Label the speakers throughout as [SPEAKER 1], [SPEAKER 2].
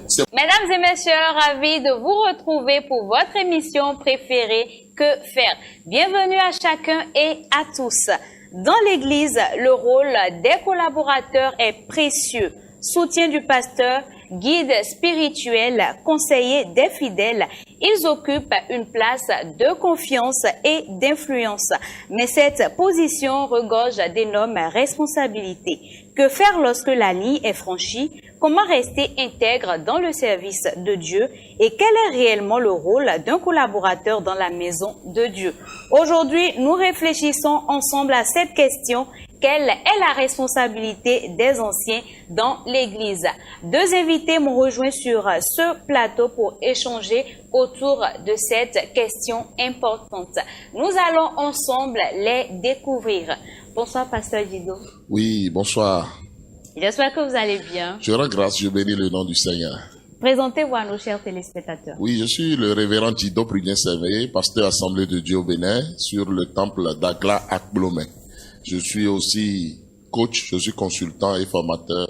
[SPEAKER 1] Mesdames et messieurs, ravi de vous retrouver pour votre émission préférée, Que faire? Bienvenue à chacun et à tous. Dans l'Église, le rôle des collaborateurs est précieux. Soutien du pasteur, guide spirituel, conseiller des fidèles, ils occupent une place de confiance et d'influence. Mais cette position regorge d'énormes responsabilités. Que faire lorsque la ligne est franchie? Comment rester intègre dans le service de Dieu? Et quel est réellement le rôle d'un collaborateur dans la maison de Dieu? Aujourd'hui, nous réfléchissons ensemble à cette question. Quelle est la responsabilité des anciens dans l'Église? Deux invités m'ont rejoint sur ce plateau pour échanger autour de cette question importante. Nous allons ensemble les découvrir. Bonsoir, Pasteur Dido.
[SPEAKER 2] Oui, bonsoir.
[SPEAKER 1] J'espère que vous allez bien.
[SPEAKER 2] Je rends grâce, je bénis le nom du Seigneur.
[SPEAKER 1] Présentez-vous à nos chers téléspectateurs.
[SPEAKER 2] Oui, je suis le révérend Dido Prudien-Serveillé, pasteur Assemblée de Dieu au Bénin, sur le temple d'Agla à Blomé. Je suis aussi coach, je suis consultant et formateur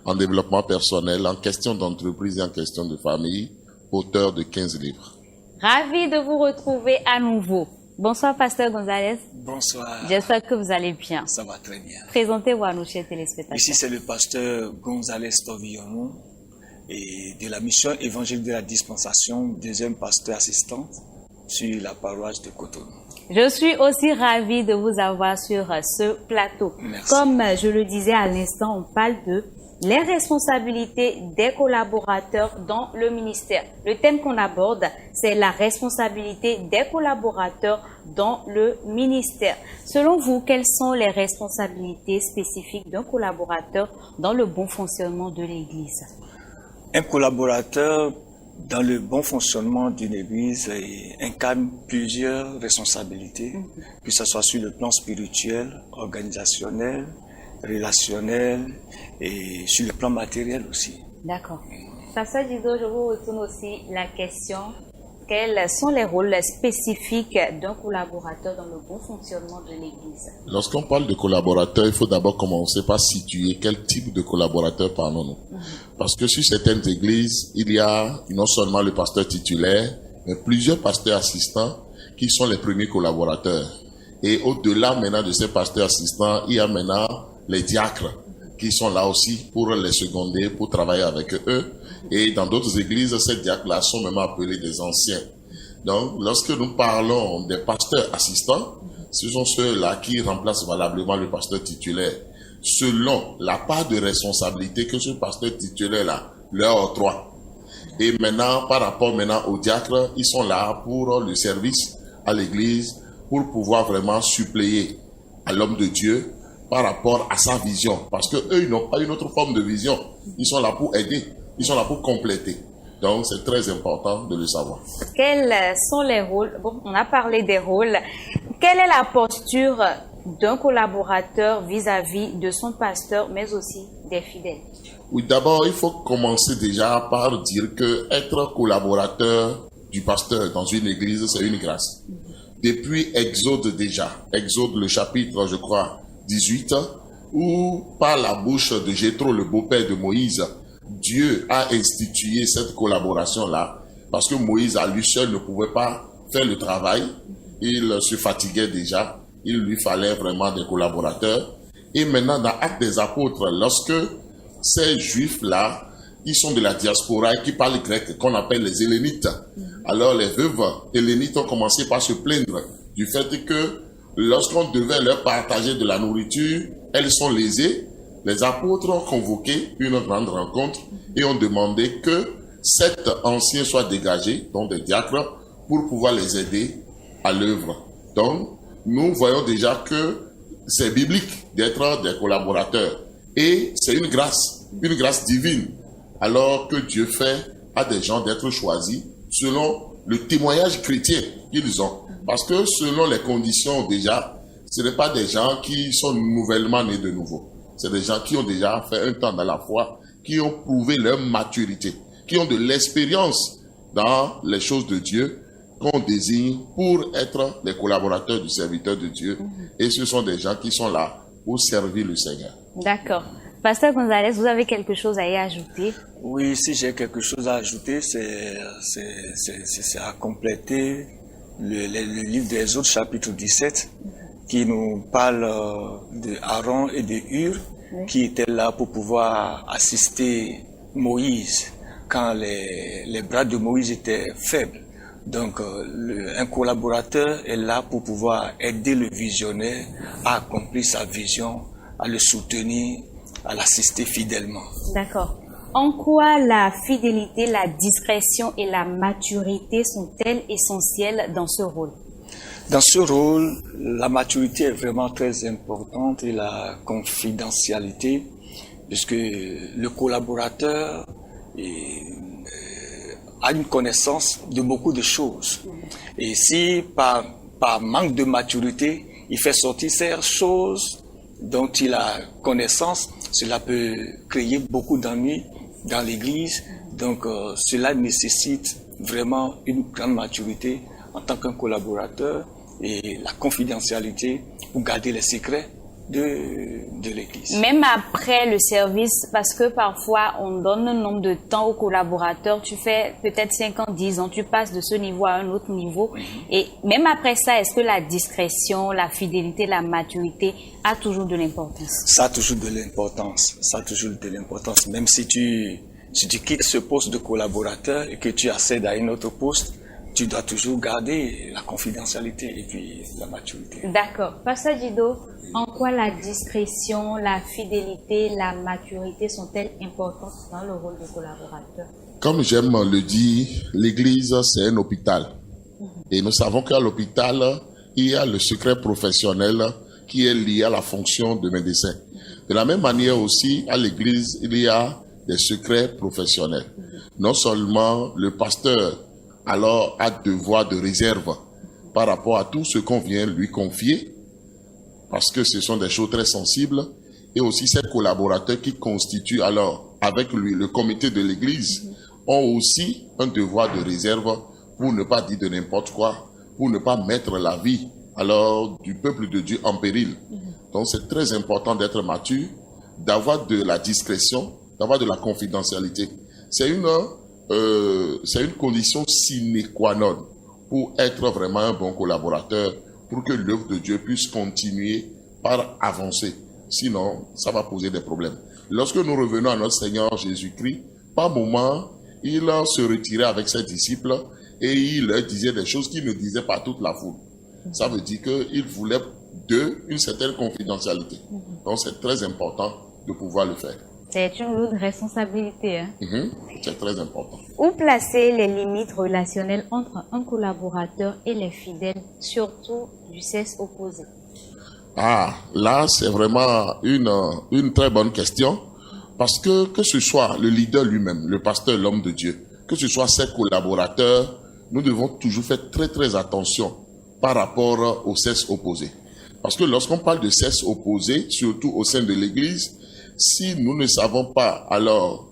[SPEAKER 2] en développement personnel, en question d'entreprise et en question de famille, auteur de 15 livres.
[SPEAKER 1] Ravi de vous retrouver à nouveau. Bonsoir, Pasteur Gonzalez.
[SPEAKER 3] Bonsoir.
[SPEAKER 1] J'espère que vous allez bien.
[SPEAKER 3] Ça va très bien.
[SPEAKER 1] Présentez-vous à nos chers téléspectateurs.
[SPEAKER 3] Ici, c'est le pasteur Gonzalez Tovillon et de la mission évangélique de la dispensation, deuxième pasteur assistant sur la paroisse de Cotonou.
[SPEAKER 1] Je suis aussi ravie de vous avoir sur ce plateau.
[SPEAKER 3] Merci.
[SPEAKER 1] Comme je le disais à l'instant, on parle de les responsabilités des collaborateurs dans le ministère. Le thème qu'on aborde, c'est la responsabilité des collaborateurs dans le ministère. Selon vous, quelles sont les responsabilités spécifiques d'un collaborateur dans le bon fonctionnement de l'Église?
[SPEAKER 3] Un collaborateur dans le bon fonctionnement d'une église incarne plusieurs responsabilités, que ce soit sur le plan spirituel, organisationnel, relationnel et sur le plan matériel aussi.
[SPEAKER 1] D'accord. Pasteur Dido, je vous retourne aussi la question. Quels sont les rôles spécifiques d'un collaborateur dans le bon fonctionnement de l'Église?
[SPEAKER 2] Lorsqu'on parle de collaborateur, il faut d'abord commencer par situer quel type de collaborateur parlons-nous. Parce que sur certaines églises, il y a non seulement le pasteur titulaire, mais plusieurs pasteurs assistants qui sont les premiers collaborateurs. Et au-delà maintenant de ces pasteurs assistants, il y a maintenant les diacres qui sont là aussi pour les seconder, pour travailler avec eux. Et dans d'autres églises, ces diacres-là sont même appelés des anciens. Donc, lorsque nous parlons des pasteurs assistants, ce sont ceux-là qui remplacent valablement le pasteur titulaire, selon la part de responsabilité que ce pasteur titulaire-là leur octroie. Et maintenant, par rapport maintenant aux diacres, ils sont là pour le service à l'église, pour pouvoir vraiment suppléer à l'homme de Dieu par rapport à sa vision. Parce que eux, ils n'ont pas une autre forme de vision. Ils sont là pour aider. Ils sont là pour compléter. Donc, c'est très important de le savoir.
[SPEAKER 1] Quels sont les rôles? Bon, on a parlé des rôles. Quelle est la posture d'un collaborateur vis-à-vis de son pasteur, mais aussi des fidèles?
[SPEAKER 2] Oui, d'abord, il faut commencer déjà par dire que être collaborateur du pasteur dans une église, c'est une grâce. Depuis Exode déjà, Exode le chapitre, je crois, 18, où par la bouche de Jéthro, le beau-père de Moïse, Dieu a institué cette collaboration-là, parce que Moïse à lui seul ne pouvait pas faire le travail, il se fatiguait déjà, il lui fallait vraiment des collaborateurs. Et maintenant, dans Actes des Apôtres, lorsque ces Juifs-là, ils sont de la diaspora et qui parlent grec, qu'on appelle les Hellénites, alors les veuves hellénites ont commencé par se plaindre du fait que lorsqu'on devait leur partager de la nourriture, elles sont lésées. Les apôtres ont convoqué une grande rencontre et ont demandé que 7 anciens soient dégagés, donc des diacres, pour pouvoir les aider à l'œuvre. Donc, nous voyons déjà que c'est biblique d'être des collaborateurs. Et c'est une grâce divine. Alors que Dieu fait à des gens d'être choisis selon le témoignage chrétien qu'ils ont. Parce que selon les conditions déjà, ce n'est pas des gens qui sont nouvellement nés de nouveau. C'est des gens qui ont déjà fait un temps dans la foi, qui ont prouvé leur maturité, qui ont de l'expérience dans les choses de Dieu, qu'on désigne pour être les collaborateurs du serviteur de Dieu. Et ce sont des gens qui sont là pour servir le Seigneur.
[SPEAKER 1] D'accord. Pasteur Gonzalez, vous avez quelque chose à y ajouter?
[SPEAKER 3] Oui, si j'ai quelque chose à ajouter, c'est à compléter le livre d'Exode, chapitre 17, qui nous parle de Aaron et de Hur, qui étaient là pour pouvoir assister Moïse quand les bras de Moïse étaient faibles. Donc, un collaborateur est là pour pouvoir aider le visionnaire à accomplir sa vision, à le soutenir, à l'assister fidèlement.
[SPEAKER 1] D'accord. En quoi la fidélité, la discrétion et la maturité sont-elles essentielles dans ce rôle?
[SPEAKER 3] Dans ce rôle, la maturité est vraiment très importante et la confidentialité, puisque le collaborateur a une connaissance de beaucoup de choses. Et si par manque de maturité, il fait sortir ces choses dont il a connaissance, cela peut créer beaucoup d'ennuis dans l'Église. Donc cela nécessite vraiment une grande maturité en tant qu'un collaborateur et la confidentialité pour garder les secrets de l'Église.
[SPEAKER 1] Même après le service, parce que parfois on donne un nombre de temps aux collaborateurs, tu fais peut-être 5 ans, 10 ans, tu passes de ce niveau à un autre niveau. Et même après ça, est-ce que la discrétion, la fidélité, la maturité a toujours de l'importance?
[SPEAKER 3] Ça a toujours de l'importance. Ça a toujours de l'importance. Même si tu quittes ce poste de collaborateur et que tu accèdes à un autre poste, tu dois toujours garder la confidentialité et puis la maturité.
[SPEAKER 1] D'accord. Pasteur Dido, en quoi la discrétion, la fidélité, la maturité sont-elles importantes dans le rôle de collaborateur?
[SPEAKER 2] Comme j'aime le dire, l'Église, c'est un hôpital. Et nous savons qu'à l'hôpital, il y a le secret professionnel qui est lié à la fonction de médecin. De la même manière aussi, à l'Église, il y a des secrets professionnels. Non seulement le pasteur alors a devoir de réserve par rapport à tout ce qu'on vient lui confier, parce que ce sont des choses très sensibles, et aussi ces collaborateurs qui constituent alors avec lui le comité de l'Église ont aussi un devoir de réserve pour ne pas dire de n'importe quoi, pour ne pas mettre la vie alors du peuple de Dieu en péril. Donc c'est très important d'être mature, d'avoir de la discrétion, d'avoir de la confidentialité. C'est une condition sine qua non pour être vraiment un bon collaborateur, pour que l'œuvre de Dieu puisse continuer par avancer. Sinon, ça va poser des problèmes. Lorsque nous revenons à notre Seigneur Jésus-Christ, par moment, il se retirait avec ses disciples et il leur disait des choses qu'il ne disait pas à toute la foule. Ça veut dire qu'il voulait d'eux une certaine confidentialité. Donc c'est très important de pouvoir le faire.
[SPEAKER 1] C'est une lourde responsabilité.
[SPEAKER 2] C'est très important.
[SPEAKER 1] Où placer les limites relationnelles entre un collaborateur et les fidèles, surtout du sexe opposé?
[SPEAKER 2] Ah, là, c'est vraiment une très bonne question. Parce que ce soit le leader lui-même, le pasteur, l'homme de Dieu, que ce soit ses collaborateurs, nous devons toujours faire très très attention par rapport au sexe opposé. Parce que lorsqu'on parle de sexe opposé, surtout au sein de l'Église, si nous ne savons pas alors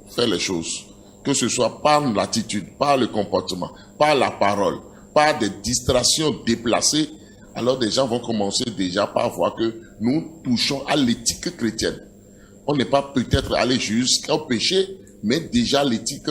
[SPEAKER 2] faire les choses, que ce soit par l'attitude, par le comportement, par la parole, par des distractions déplacées, alors des gens vont commencer déjà par voir que nous touchons à l'éthique chrétienne. On n'est pas peut-être allé jusqu'au péché, mais déjà l'éthique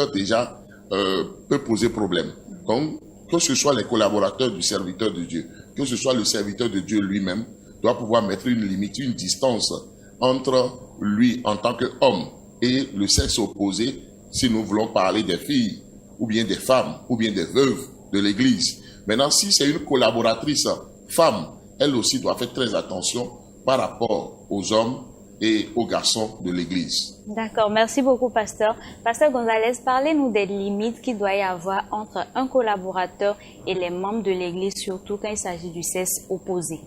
[SPEAKER 2] peut poser problème. Donc, que ce soit les collaborateurs du serviteur de Dieu, que ce soit le serviteur de Dieu lui-même, doit pouvoir mettre une limite, une distance entre lui en tant qu'homme et le sexe opposé, si nous voulons parler des filles, ou bien des femmes, ou bien des veuves de l'Église. Maintenant, si c'est une collaboratrice femme, elle aussi doit faire très attention par rapport aux hommes et aux garçons de l'Église.
[SPEAKER 1] D'accord, merci beaucoup, pasteur. Pasteur Gonzalez, parlez-nous des limites qu'il doit y avoir entre un collaborateur et les membres de l'Église, surtout quand il s'agit du sexe opposé.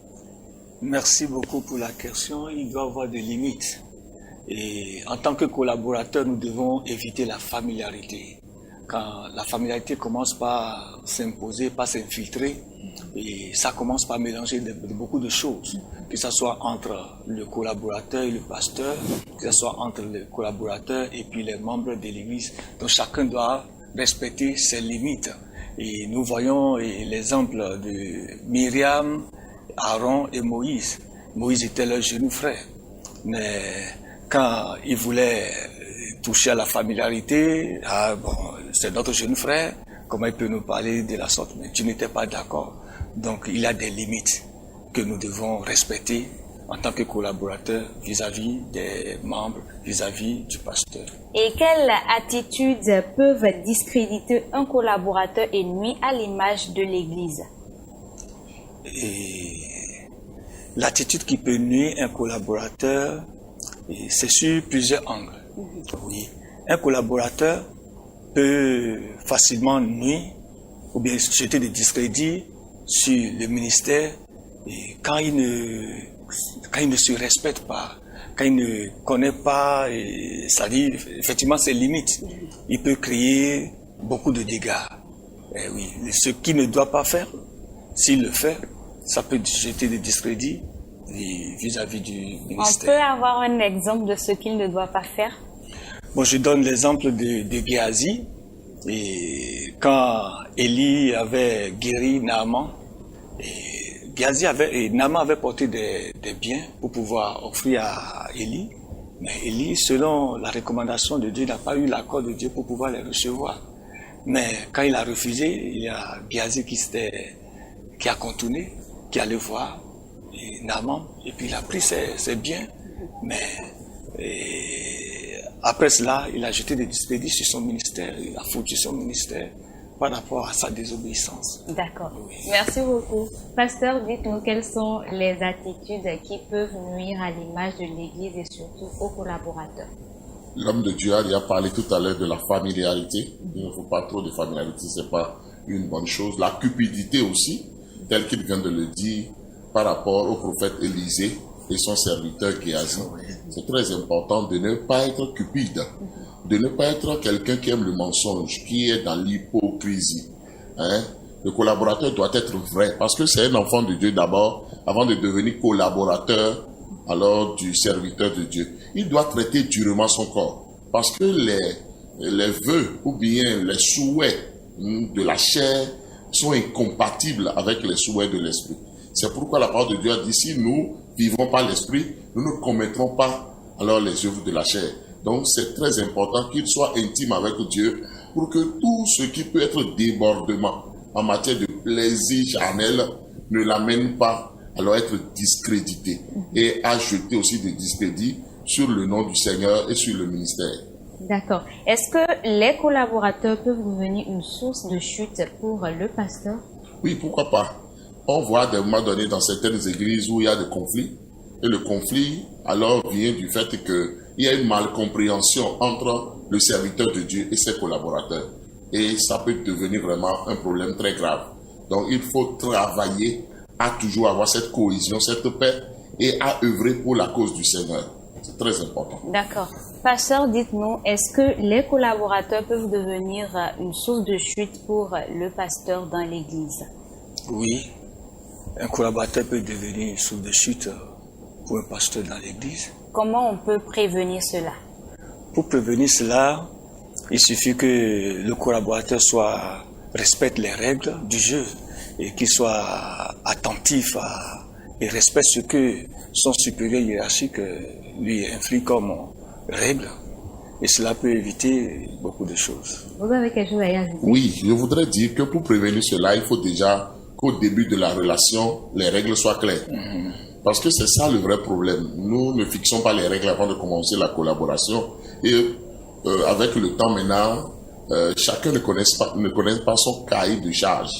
[SPEAKER 3] Merci beaucoup pour la question. Il doit y avoir des limites. Et en tant que collaborateur, nous devons éviter la familiarité. Quand la familiarité commence par s'imposer, par s'infiltrer, et ça commence par mélanger beaucoup de choses, que ce soit entre le collaborateur et le pasteur, que ce soit entre le collaborateur et puis les membres de l'Église. Donc chacun doit respecter ses limites. Et nous voyons l'exemple de Myriam, Aaron et Moïse. Moïse était leur jeune frère. Mais quand il voulait toucher à la familiarité, c'est notre jeune frère, comment il peut nous parler de la sorte? Mais tu n'étais pas d'accord. Donc il y a des limites que nous devons respecter en tant que collaborateurs vis-à-vis des membres, vis-à-vis du pasteur.
[SPEAKER 1] Et quelles attitudes peuvent discréditer un collaborateur et nuire à l'image de l'Église?
[SPEAKER 3] Et l'attitude qui peut nuire un collaborateur, c'est sur plusieurs angles. Oui. Un collaborateur peut facilement nuire ou bien jeter des discrédits sur le ministère et quand il ne se respecte pas, quand il ne connaît pas, c'est-à-dire effectivement ses limites, il peut créer beaucoup de dégâts. Et oui, ce qu'il ne doit pas faire, s'il le fait, ça peut jeter des discrédits vis-à-vis du ministère.
[SPEAKER 1] On peut avoir un exemple de ce qu'il ne doit pas faire?
[SPEAKER 3] Bon, je donne l'exemple de Géasi. Et quand Élie avait guéri Naaman, Naaman avait porté des biens pour pouvoir offrir à Élie. Mais Élie, selon la recommandation de Dieu, n'a pas eu l'accord de Dieu pour pouvoir les recevoir. Mais quand il a refusé, il y a Géasi qui a contourné, qui allait voir Naaman, et puis il a pris ses biens. Mais après cela, il a jeté des discrédits sur son ministère, il a foutu son ministère par rapport à sa désobéissance.
[SPEAKER 1] D'accord.
[SPEAKER 3] Oui.
[SPEAKER 1] Merci beaucoup. Pasteur, dites-nous quelles sont les attitudes qui peuvent nuire à l'image de l'Église et surtout aux collaborateurs.
[SPEAKER 2] L'homme de Dieu a parlé tout à l'heure de la familiarité. Il ne faut pas trop de familiarité, c'est pas une bonne chose. La cupidité aussi, tel qu'il vient de le dire, par rapport au prophète Élisée et son serviteur Géasi. C'est très important de ne pas être cupide, de ne pas être quelqu'un qui aime le mensonge, qui est dans l'hypocrisie. Le collaborateur doit être vrai, parce que c'est un enfant de Dieu d'abord, avant de devenir collaborateur alors du serviteur de Dieu. Il doit traiter durement son corps, parce que les vœux ou bien les souhaits de la chair sont incompatibles avec les souhaits de l'esprit. C'est pourquoi la parole de Dieu a dit, si nous vivons par l'esprit, nous ne commettrons pas alors les œuvres de la chair. Donc c'est très important qu'il soit intime avec Dieu pour que tout ce qui peut être débordement en matière de plaisir charnel ne l'amène pas alors être discrédité et à jeter aussi des discrédits sur le nom du Seigneur et sur le ministère.
[SPEAKER 1] D'accord. Est-ce que les collaborateurs peuvent devenir une source de chute pour le pasteur?
[SPEAKER 2] Oui, pourquoi pas. On voit à un moment donné dans certaines églises où il y a des conflits. Et le conflit, alors, vient du fait qu'il y a une malcompréhension entre le serviteur de Dieu et ses collaborateurs. Et ça peut devenir vraiment un problème très grave. Donc, il faut travailler à toujours avoir cette cohésion, cette paix et à œuvrer pour la cause du Seigneur. C'est très important.
[SPEAKER 1] D'accord. Pasteur, dites-nous, est-ce que les collaborateurs peuvent devenir une source de chute pour le pasteur dans l'Église?
[SPEAKER 3] Oui. Un collaborateur peut devenir une source de chute pour un pasteur dans l'Église.
[SPEAKER 1] Comment on peut prévenir cela?
[SPEAKER 3] Pour prévenir cela, il suffit que le collaborateur respecte les règles du jeu et qu'il soit attentif et respecte ce que son supérieur hiérarchique lui inflige comme règle. Et cela peut éviter beaucoup de choses.
[SPEAKER 1] Vous avez quelque chose à dire?
[SPEAKER 2] Oui, je voudrais dire que pour prévenir cela, il faut déjà qu'au début de la relation, les règles soient claires. Parce que c'est ça le vrai problème. Nous ne fixons pas les règles avant de commencer la collaboration. Et avec le temps maintenant, chacun ne connaît pas son cahier de charge,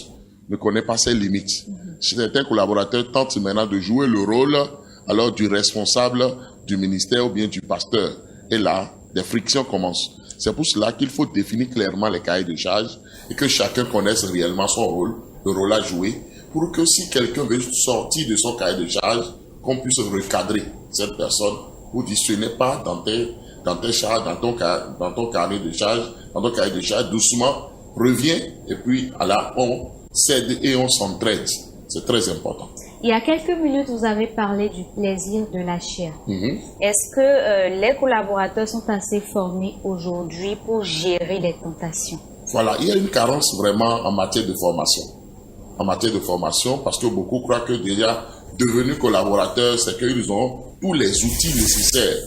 [SPEAKER 2] ne connaît pas ses limites. Certains collaborateurs tentent maintenant de jouer le rôle alors du responsable du ministère ou bien du pasteur. Et là, des frictions commencent. C'est pour cela qu'il faut définir clairement les cahiers de charge et que chacun connaisse réellement son rôle, le rôle à jouer, pour que si quelqu'un veut sortir de son cahier de charge, qu'on puisse recadrer cette personne pour dire ce n'est pas dans tes charges, dans ton cahier de charge, doucement, reviens et puis là, on s'aide et on s'entraide. C'est très important.
[SPEAKER 1] Il y a quelques minutes, vous avez parlé du plaisir de la chair. Est-ce que les collaborateurs sont assez formés aujourd'hui pour gérer les tentations?
[SPEAKER 2] Voilà, il y a une carence vraiment en matière de formation. En matière de formation, parce que beaucoup croient que déjà devenus collaborateurs, c'est qu'ils ont tous les outils nécessaires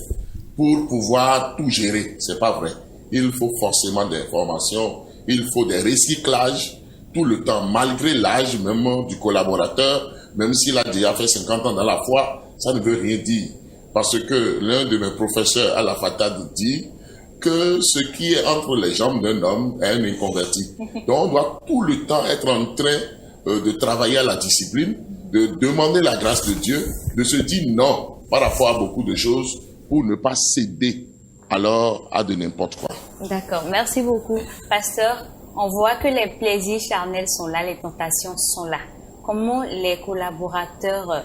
[SPEAKER 2] pour pouvoir tout gérer. C'est pas vrai. Il faut forcément des formations, il faut des recyclages tout le temps, malgré l'âge même du collaborateur, même s'il a déjà fait 50 ans dans la foi, ça ne veut rien dire. Parce que l'un de mes professeurs à la FATAD dit que ce qui est entre les jambes d'un homme est un inconverti. Donc on doit tout le temps être en train de travailler à la discipline, de demander la grâce de Dieu, de se dire non par rapport à beaucoup de choses pour ne pas céder alors à de n'importe quoi.
[SPEAKER 1] D'accord, merci beaucoup. Pasteur, on voit que les plaisirs charnels sont là, les tentations sont là. Comment les collaborateurs,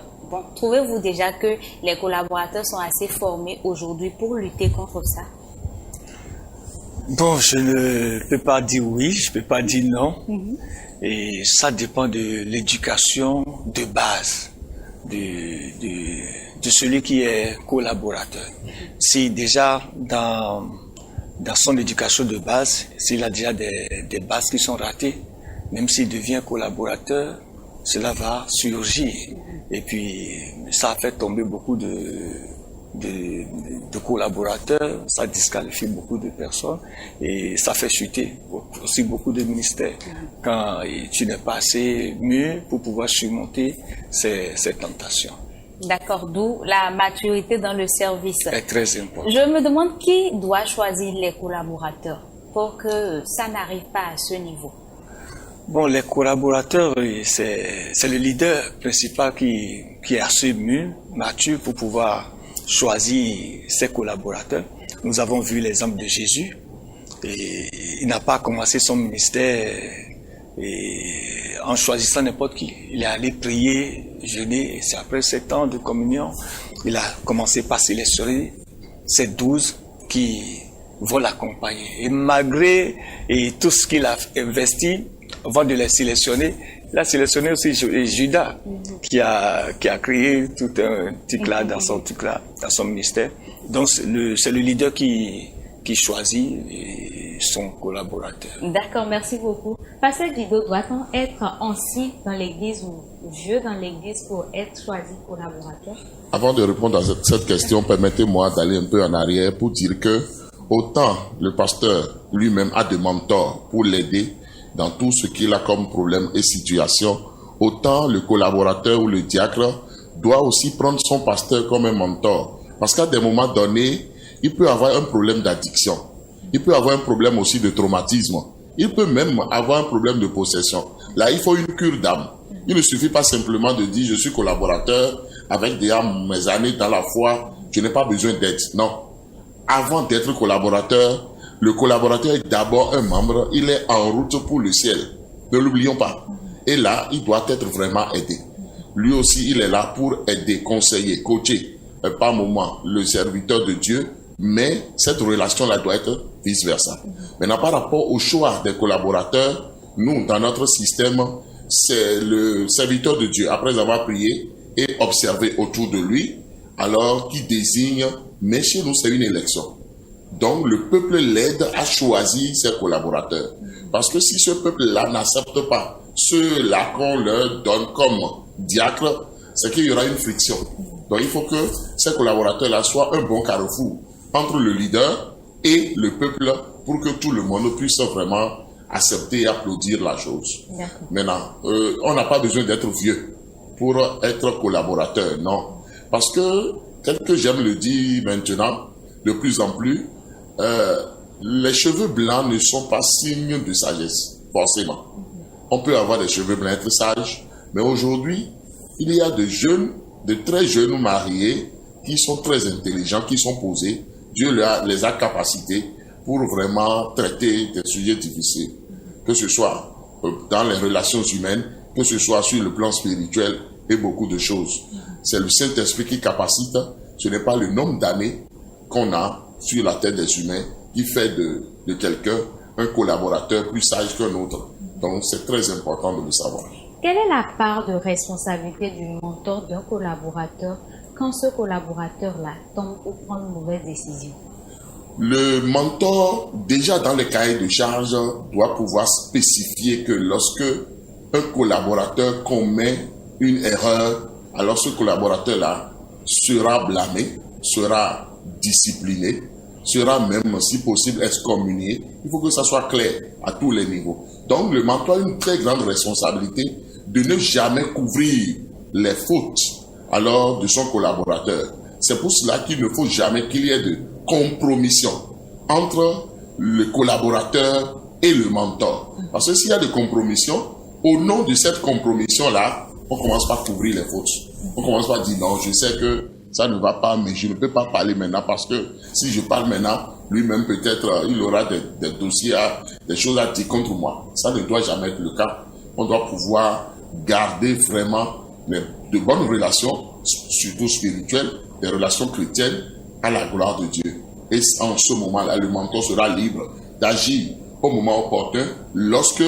[SPEAKER 1] trouvez-vous déjà que les collaborateurs sont assez formés aujourd'hui pour lutter contre ça?
[SPEAKER 3] Bon, je ne peux pas dire oui, je ne peux pas dire non. Et ça dépend de l'éducation de base de celui qui est collaborateur. Si déjà dans son éducation de base, s'il a déjà des bases qui sont ratées, même s'il devient collaborateur, cela va surgir. Et puis, ça a fait tomber beaucoup de collaborateurs, ça disqualifie beaucoup de personnes et ça fait chuter aussi beaucoup de ministères quand tu n'es pas assez mûr pour pouvoir surmonter ces tentations.
[SPEAKER 1] D'accord, d'où la maturité dans le service.
[SPEAKER 3] C'est très important.
[SPEAKER 1] Je me demande qui doit choisir les collaborateurs pour que ça n'arrive pas à ce niveau.
[SPEAKER 3] Bon, les collaborateurs, c'est le leader principal qui est assez mûr, mature pour pouvoir choisir ses collaborateurs. Nous avons vu l'exemple de Jésus. Et il n'a pas commencé son ministère en choisissant n'importe qui. Il est allé prier, jeûner, et c'est après 7 ans de communion, il a commencé par sélectionner ces 12 qui vont l'accompagner. Et malgré tout ce qu'il a investi, avant de les sélectionner, il a sélectionné aussi Judas, qui a créé tout un truc là dans son ministère. Donc c'est le leader qui choisit son collaborateur.
[SPEAKER 1] D'accord, merci beaucoup. Pasteur Guido, doit-on être ancien dans l'église ou vieux dans l'église pour être choisi collaborateur?
[SPEAKER 2] Avant de répondre à cette question, permettez-moi d'aller un peu en arrière pour dire que autant le pasteur lui-même a des mentors pour l'aider dans tout ce qu'il a comme problème et situation, autant le collaborateur ou le diacre doit aussi prendre son pasteur comme un mentor. Parce qu'à des moments donnés, il peut avoir un problème d'addiction. Il peut avoir un problème aussi de traumatisme. Il peut même avoir un problème de possession. Là, il faut une cure d'âme. Il ne suffit pas simplement de dire « je suis collaborateur, avec déjà mes années dans la foi, je n'ai pas besoin d'aide ». Non. Avant d'être collaborateur, le collaborateur est d'abord un membre, il est en route pour le ciel. Ne l'oublions pas. Et là, il doit être vraiment aidé. Lui aussi, il est là pour aider, conseiller, coacher. Par moment, le serviteur de Dieu, mais cette relation-là doit être vice-versa. Maintenant, par rapport au choix des collaborateurs, nous, dans notre système, c'est le serviteur de Dieu, après avoir prié et observé autour de lui, alors qui désigne, mais chez nous, c'est une élection. Donc, le peuple l'aide à choisir ses collaborateurs. Parce que si ce peuple-là n'accepte pas ceux-là qu'on leur donne comme diacre, c'est qu'il y aura une friction. Donc, il faut que ces collaborateurs-là soient un bon carrefour entre le leader et le peuple pour que tout le monde puisse vraiment accepter et applaudir la chose. Maintenant, on n'a pas besoin d'être vieux pour être collaborateur, non. Parce que, tel que j'aime le dire maintenant, de plus en plus, les cheveux blancs ne sont pas signe de sagesse, forcément. On peut avoir des cheveux blancs, être sage, mais aujourd'hui, il y a de très jeunes mariés qui sont très intelligents, qui sont posés. Dieu les a capacités pour vraiment traiter des sujets difficiles, que ce soit dans les relations humaines, que ce soit sur le plan spirituel et beaucoup de choses. C'est le Saint-Esprit qui capacite, ce n'est pas le nombre d'années qu'on a sur la tête des humains qui fait de quelqu'un un collaborateur plus sage qu'un autre. Donc c'est très important de le savoir.
[SPEAKER 1] Quelle est la part de responsabilité du mentor d'un collaborateur quand ce collaborateur-là tombe ou prend une mauvaise décision?
[SPEAKER 2] Le mentor, déjà dans le cahier de charge, doit pouvoir spécifier que lorsque un collaborateur commet une erreur, alors ce collaborateur-là sera blâmé, sera discipliné, sera même, si possible, excommunié. Il faut que ça soit clair à tous les niveaux. Donc, le mentor a une très grande responsabilité de ne jamais couvrir les fautes alors de son collaborateur. C'est pour cela qu'il ne faut jamais qu'il y ait de compromission entre le collaborateur et le mentor. Parce que s'il y a des compromissions, au nom de cette compromission-là, on commence par couvrir les fautes. On commence par dire non, je sais que ça ne va pas, mais je ne peux pas parler maintenant parce que si je parle maintenant, lui-même peut-être il aura des dossiers, des choses à dire contre moi. Ça ne doit jamais être le cas. On doit pouvoir garder vraiment de bonnes relations, surtout spirituelles, des relations chrétiennes à la gloire de Dieu. Et en ce moment-là, le mentor sera libre d'agir au moment opportun. Lorsque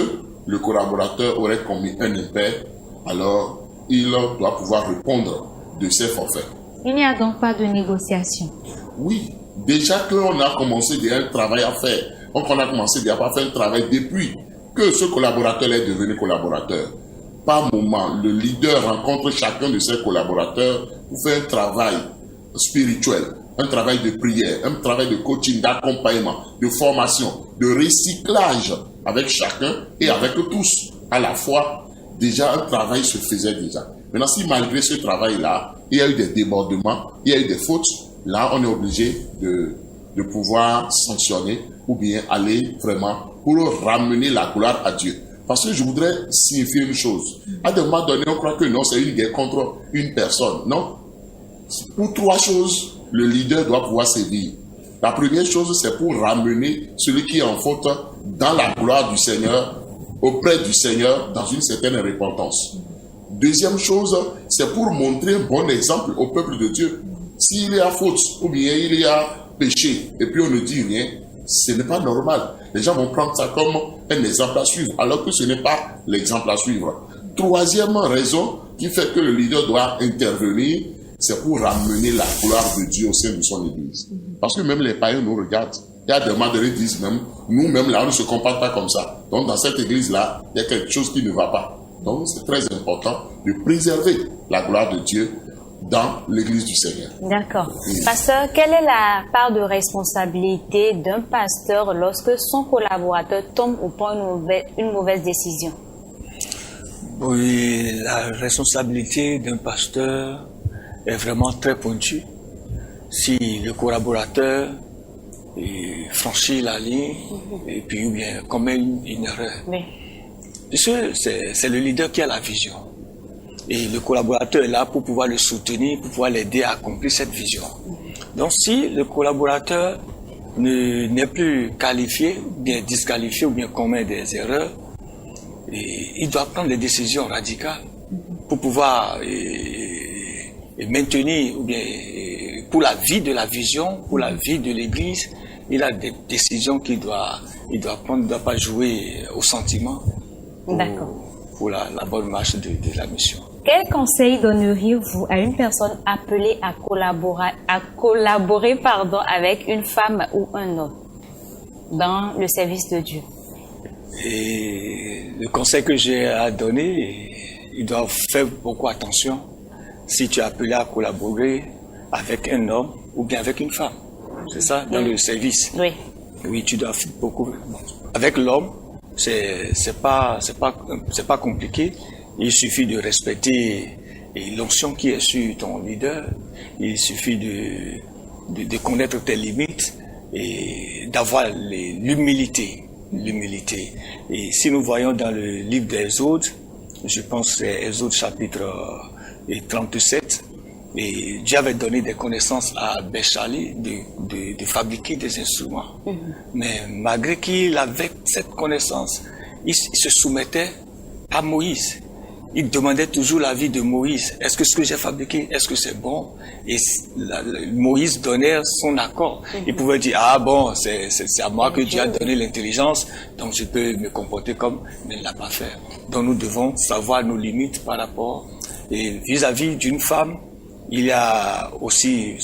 [SPEAKER 2] le collaborateur aurait commis un impair, alors il doit pouvoir répondre de ses forfaits.
[SPEAKER 1] Il n'y a donc pas de négociation.
[SPEAKER 2] Oui, déjà qu'on a commencé déjà un travail à faire. Donc on a commencé déjà à faire un travail depuis que ce collaborateur est devenu collaborateur. Par moment, le leader rencontre chacun de ses collaborateurs pour faire un travail spirituel, un travail de prière, un travail de coaching, d'accompagnement, de formation, de recyclage avec chacun et avec tous à la fois. Déjà, un travail se faisait déjà. Maintenant, si malgré ce travail-là, il y a eu des débordements, il y a eu des fautes, là, on est obligé de pouvoir sanctionner ou bien aller vraiment pour ramener la gloire à Dieu. Parce que je voudrais signifier une chose. À un moment donné, on croit que non, c'est une guerre contre une personne. Non. Pour trois choses, le leader doit pouvoir sévir. La première chose, c'est pour ramener celui qui est en faute dans la gloire du Seigneur, auprès du Seigneur, dans une certaine repentance. Deuxième chose, c'est pour montrer un bon exemple au peuple de Dieu. S'il y a faute ou bien il y a péché et puis on ne dit rien, ce n'est pas normal. Les gens vont prendre ça comme un exemple à suivre, alors que ce n'est pas l'exemple à suivre. Troisième raison qui fait que le leader doit intervenir, c'est pour ramener la gloire de Dieu au sein de son église. Parce que même les païens nous regardent. Il y a des moments où ils disent même, nous-mêmes là, on ne se comporte pas comme ça. Donc dans cette église-là, il y a quelque chose qui ne va pas. Donc c'est très important de préserver la gloire de Dieu dans l'église du Seigneur.
[SPEAKER 1] D'accord. Pasteur, quelle est la part de responsabilité d'un pasteur lorsque son collaborateur tombe ou prend une mauvaise décision?
[SPEAKER 3] Oui, la responsabilité d'un pasteur est vraiment très pointue. Si le collaborateur franchit la ligne et puis ou bien commet une erreur. Oui. C'est le leader qui a la vision. Et le collaborateur est là pour pouvoir le soutenir, pour pouvoir l'aider à accomplir cette vision. Donc si le collaborateur n'est plus qualifié, bien disqualifié ou bien commet des erreurs, il doit prendre des décisions radicales pour pouvoir maintenir, ou bien pour la vie de la vision, pour la vie de l'Église, il a des décisions qu'il doit prendre, il ne doit pas jouer au sentiment pour la bonne marche de la mission.
[SPEAKER 1] Quel conseil donneriez-vous à une personne appelée à collaborer avec une femme ou un homme dans le service de Dieu?
[SPEAKER 3] Et le conseil que j'ai à donner, il doit faire beaucoup attention si tu es appelé à collaborer avec un homme ou bien avec une femme. C'est ça, dans le service. Oui. Oui, tu dois faire beaucoup. Avec l'homme, c'est pas compliqué. Il suffit de respecter l'onction qui est sur ton leader. Il suffit de connaître tes limites et d'avoir l'humilité. Et si nous voyons dans le livre d'Exode, je pense que c'est Exode chapitre 37, et Dieu avait donné des connaissances à Béchali de fabriquer des instruments. Mais malgré qu'il avait cette connaissance, il se soumettait à Moïse. Il demandait toujours l'avis de Moïse. Est-ce que ce que j'ai fabriqué, est-ce que c'est bon? Et Moïse donnait son accord. Il pouvait dire, ah bon, c'est à moi que Dieu a donné l'intelligence, donc je peux me comporter comme, mais il ne l'a pas fait. Donc nous devons savoir nos limites par rapport, et vis-à-vis d'une femme, il y a aussi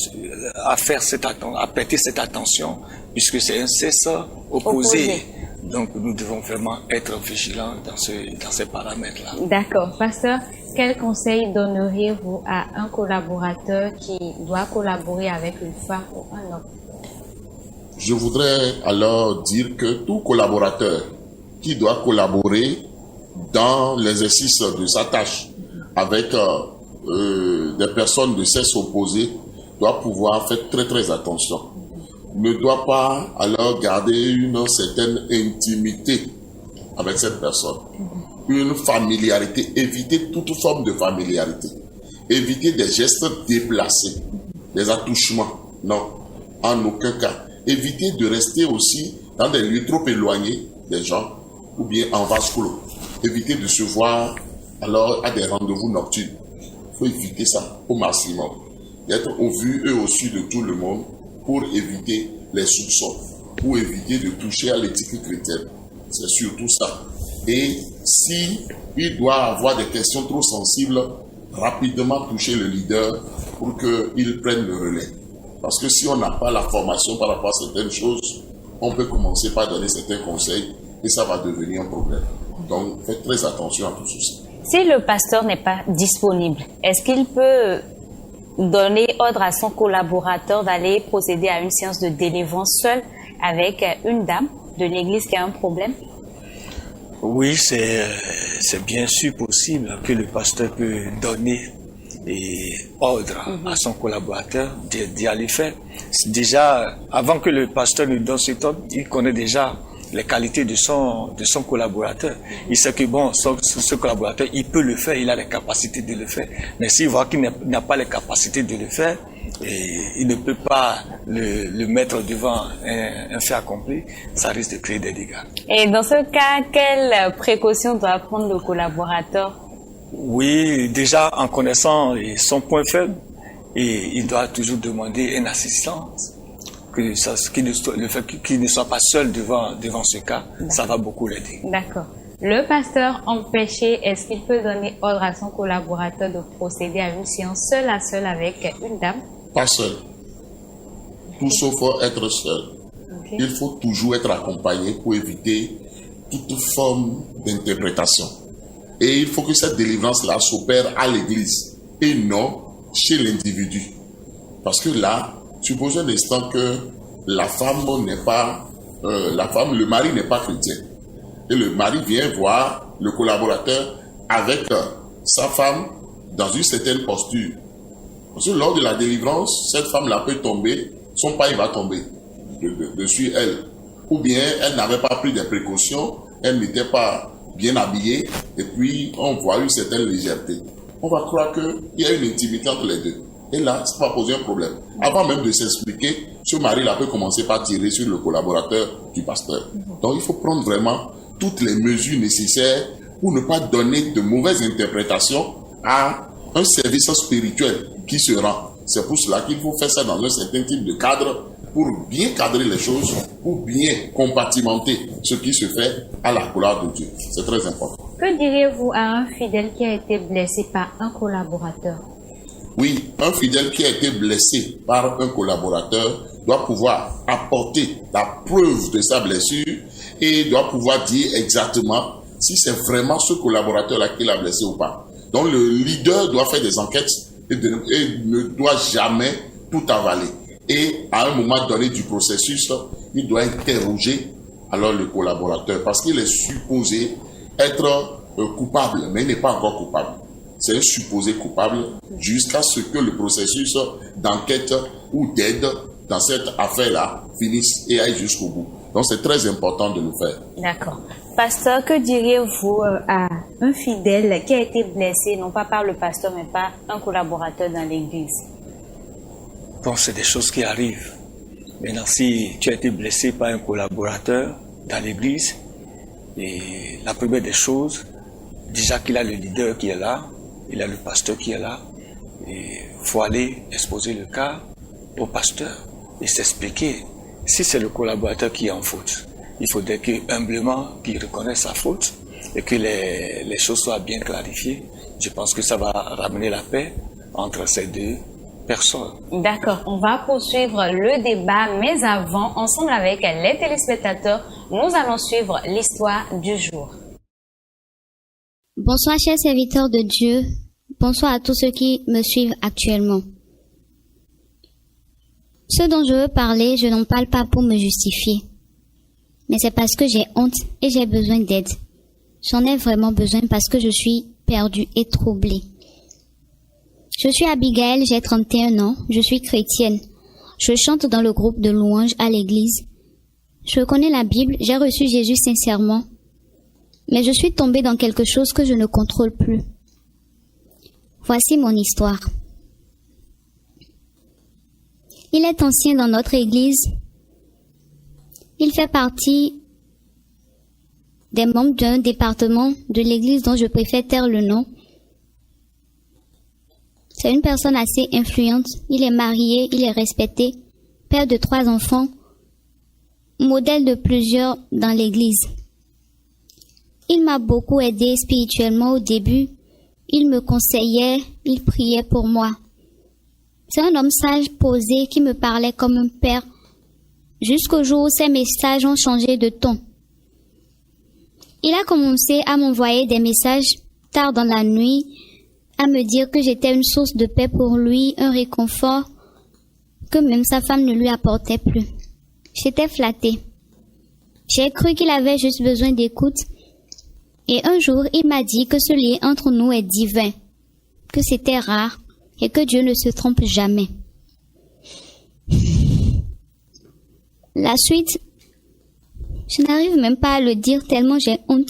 [SPEAKER 3] à prêter cette attention, puisque c'est un sexe opposé. Donc nous devons vraiment être vigilants dans ces paramètres-là.
[SPEAKER 1] D'accord. Pasteur, quel conseil donneriez-vous à un collaborateur qui doit collaborer avec une femme ou un homme?
[SPEAKER 2] Je voudrais alors dire que tout collaborateur qui doit collaborer dans l'exercice de sa tâche avec des personnes de sexe opposé doit pouvoir faire très très attention. Ne doit pas alors garder une certaine intimité avec cette personne. Une familiarité, éviter toute forme de familiarité. Éviter des gestes déplacés, des attouchements. Non, en aucun cas. Éviter de rester aussi dans des lieux trop éloignés des gens ou bien en vase clos. Éviter de se voir alors à des rendez-vous nocturnes. Il faut éviter ça au maximum. D'être au vu et au su de tout le monde pour éviter les soupçons, pour éviter de toucher à l'éthique chrétienne. C'est surtout ça. Et si il doit avoir des questions trop sensibles, rapidement toucher le leader pour qu'il prenne le relais. Parce que si on n'a pas la formation par rapport à certaines choses, on peut commencer par donner certains conseils et ça va devenir un problème. Donc, faites très attention à tout ceci.
[SPEAKER 1] Si le pasteur n'est pas disponible, est-ce qu'il peut donner ordre à son collaborateur d'aller procéder à une séance de délivrance seule avec une dame de l'église qui a un problème?
[SPEAKER 3] Oui, c'est bien sûr possible que le pasteur peut donner ordre à son collaborateur d'y aller faire. Déjà, avant que le pasteur lui donne cet ordre, il connaît déjà les qualités de son collaborateur. Il sait que bon, ce collaborateur, il peut le faire, il a les capacités de le faire. Mais s'il voit qu'il n'a pas les capacités de le faire, et il ne peut pas le mettre devant un fait accompli, ça risque de créer des dégâts.
[SPEAKER 1] Et dans ce cas, quelles précautions doit prendre le collaborateur?
[SPEAKER 3] Oui, déjà en connaissant son point faible, et il doit toujours demander une assistance. Qu'il ne soit pas seul devant ce cas, ça va beaucoup l'aider.
[SPEAKER 1] D'accord. Le pasteur empêché, est-ce qu'il peut donner ordre à son collaborateur de procéder à une séance seul à seul avec une dame?
[SPEAKER 2] Pas seul. Tout sauf être seul. Okay. Il faut toujours être accompagné pour éviter toute forme d'interprétation. Et il faut que cette délivrance-là s'opère à l'église et non chez l'individu. Parce que là, supposons un instant que la femme n'est pas, le mari n'est pas chrétien. Et le mari vient voir le collaborateur avec sa femme dans une certaine posture. Parce que lors de la délivrance, cette femme-là peut tomber, son paille va tomber dessus elle. Ou bien elle n'avait pas pris des précautions, elle n'était pas bien habillée, et puis on voit une certaine légèreté. On va croire qu'il y a une intimité entre les deux. Et là, ça va poser un problème. Avant même de s'expliquer, ce mari-là peut commencer par tirer sur le collaborateur du pasteur. Donc, il faut prendre vraiment toutes les mesures nécessaires pour ne pas donner de mauvaises interprétations à un service spirituel qui se rend. C'est pour cela qu'il faut faire ça dans un certain type de cadre pour bien cadrer les choses, pour bien compartimenter ce qui se fait à la gloire de Dieu. C'est très important.
[SPEAKER 1] Que diriez-vous à un fidèle qui a été blessé par un collaborateur?
[SPEAKER 2] Oui, un fidèle qui a été blessé par un collaborateur doit pouvoir apporter la preuve de sa blessure et doit pouvoir dire exactement si c'est vraiment ce collaborateur-là qui l'a blessé ou pas. Donc le leader doit faire des enquêtes et ne doit jamais tout avaler. Et à un moment donné du processus, il doit interroger alors le collaborateur parce qu'il est supposé être coupable, mais il n'est pas encore coupable. C'est un supposé coupable jusqu'à ce que le processus d'enquête ou d'aide dans cette affaire-là finisse et aille jusqu'au bout. Donc c'est très important de le faire.
[SPEAKER 1] D'accord. Pasteur, que diriez-vous à un fidèle qui a été blessé, non pas par le pasteur, mais par un collaborateur dans l'église?
[SPEAKER 3] Bon, c'est des choses qui arrivent. Maintenant, si tu as été blessé par un collaborateur dans l'église, et la première des choses, déjà qu'il a le leader qui est là, il a le pasteur qui est là, il faut aller exposer le cas au pasteur et s'expliquer. Si c'est le collaborateur qui est en faute, il faudrait que humblement qu'il reconnaisse sa faute et que les choses soient bien clarifiées. Je pense que ça va ramener la paix entre ces deux personnes.
[SPEAKER 1] D'accord, on va poursuivre le débat, mais avant, ensemble avec les téléspectateurs, nous allons suivre l'histoire du jour.
[SPEAKER 4] Bonsoir, chers serviteurs de Dieu. Bonsoir à tous ceux qui me suivent actuellement. Ce dont je veux parler, je n'en parle pas pour me justifier. Mais c'est parce que j'ai honte et j'ai besoin d'aide. J'en ai vraiment besoin parce que je suis perdue et troublée. Je suis Abigail, j'ai 31 ans, je suis chrétienne. Je chante dans le groupe de louanges à l'église. Je connais la Bible, j'ai reçu Jésus sincèrement. Mais je suis tombée dans quelque chose que je ne contrôle plus. Voici mon histoire. Il est ancien dans notre église. Il fait partie des membres d'un département de l'église dont je préfère taire le nom. C'est une personne assez influente. Il est marié, il est respecté, père de 3 enfants, modèle de plusieurs dans l'église. Il m'a beaucoup aidé spirituellement au début. Il me conseillait, il priait pour moi. C'est un homme sage, posé, qui me parlait comme un père, jusqu'au jour où ses messages ont changé de ton. Il a commencé à m'envoyer des messages tard dans la nuit, à me dire que j'étais une source de paix pour lui, un réconfort que même sa femme ne lui apportait plus. J'étais flattée. J'ai cru qu'il avait juste besoin d'écoute. Et un jour, il m'a dit que ce lien entre nous est divin, que c'était rare et que Dieu ne se trompe jamais. La suite, je n'arrive même pas à le dire tellement j'ai honte.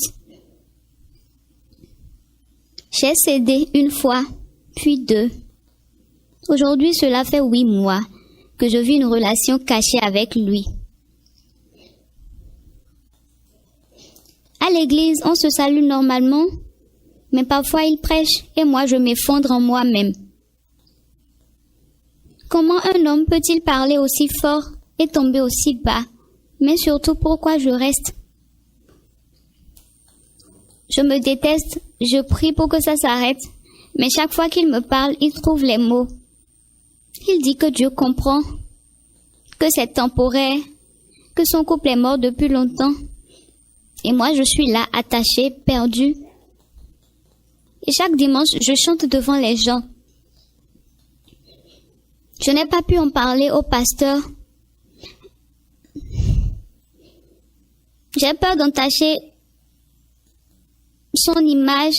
[SPEAKER 4] J'ai cédé 1 fois, puis 2. Aujourd'hui, cela fait 8 mois que je vis une relation cachée avec lui. À l'église, on se salue normalement, mais parfois il prêche et moi je m'effondre en moi-même. Comment un homme peut-il parler aussi fort et tomber aussi bas? Mais surtout, pourquoi je reste? Je me déteste, je prie pour que ça s'arrête, mais chaque fois qu'il me parle, il trouve les mots. Il dit que Dieu comprend, que c'est temporaire, que son couple est mort depuis longtemps. Et moi, je suis là, attachée, perdue. Et chaque dimanche, je chante devant les gens. Je n'ai pas pu en parler au pasteur. J'ai peur d'entacher son image,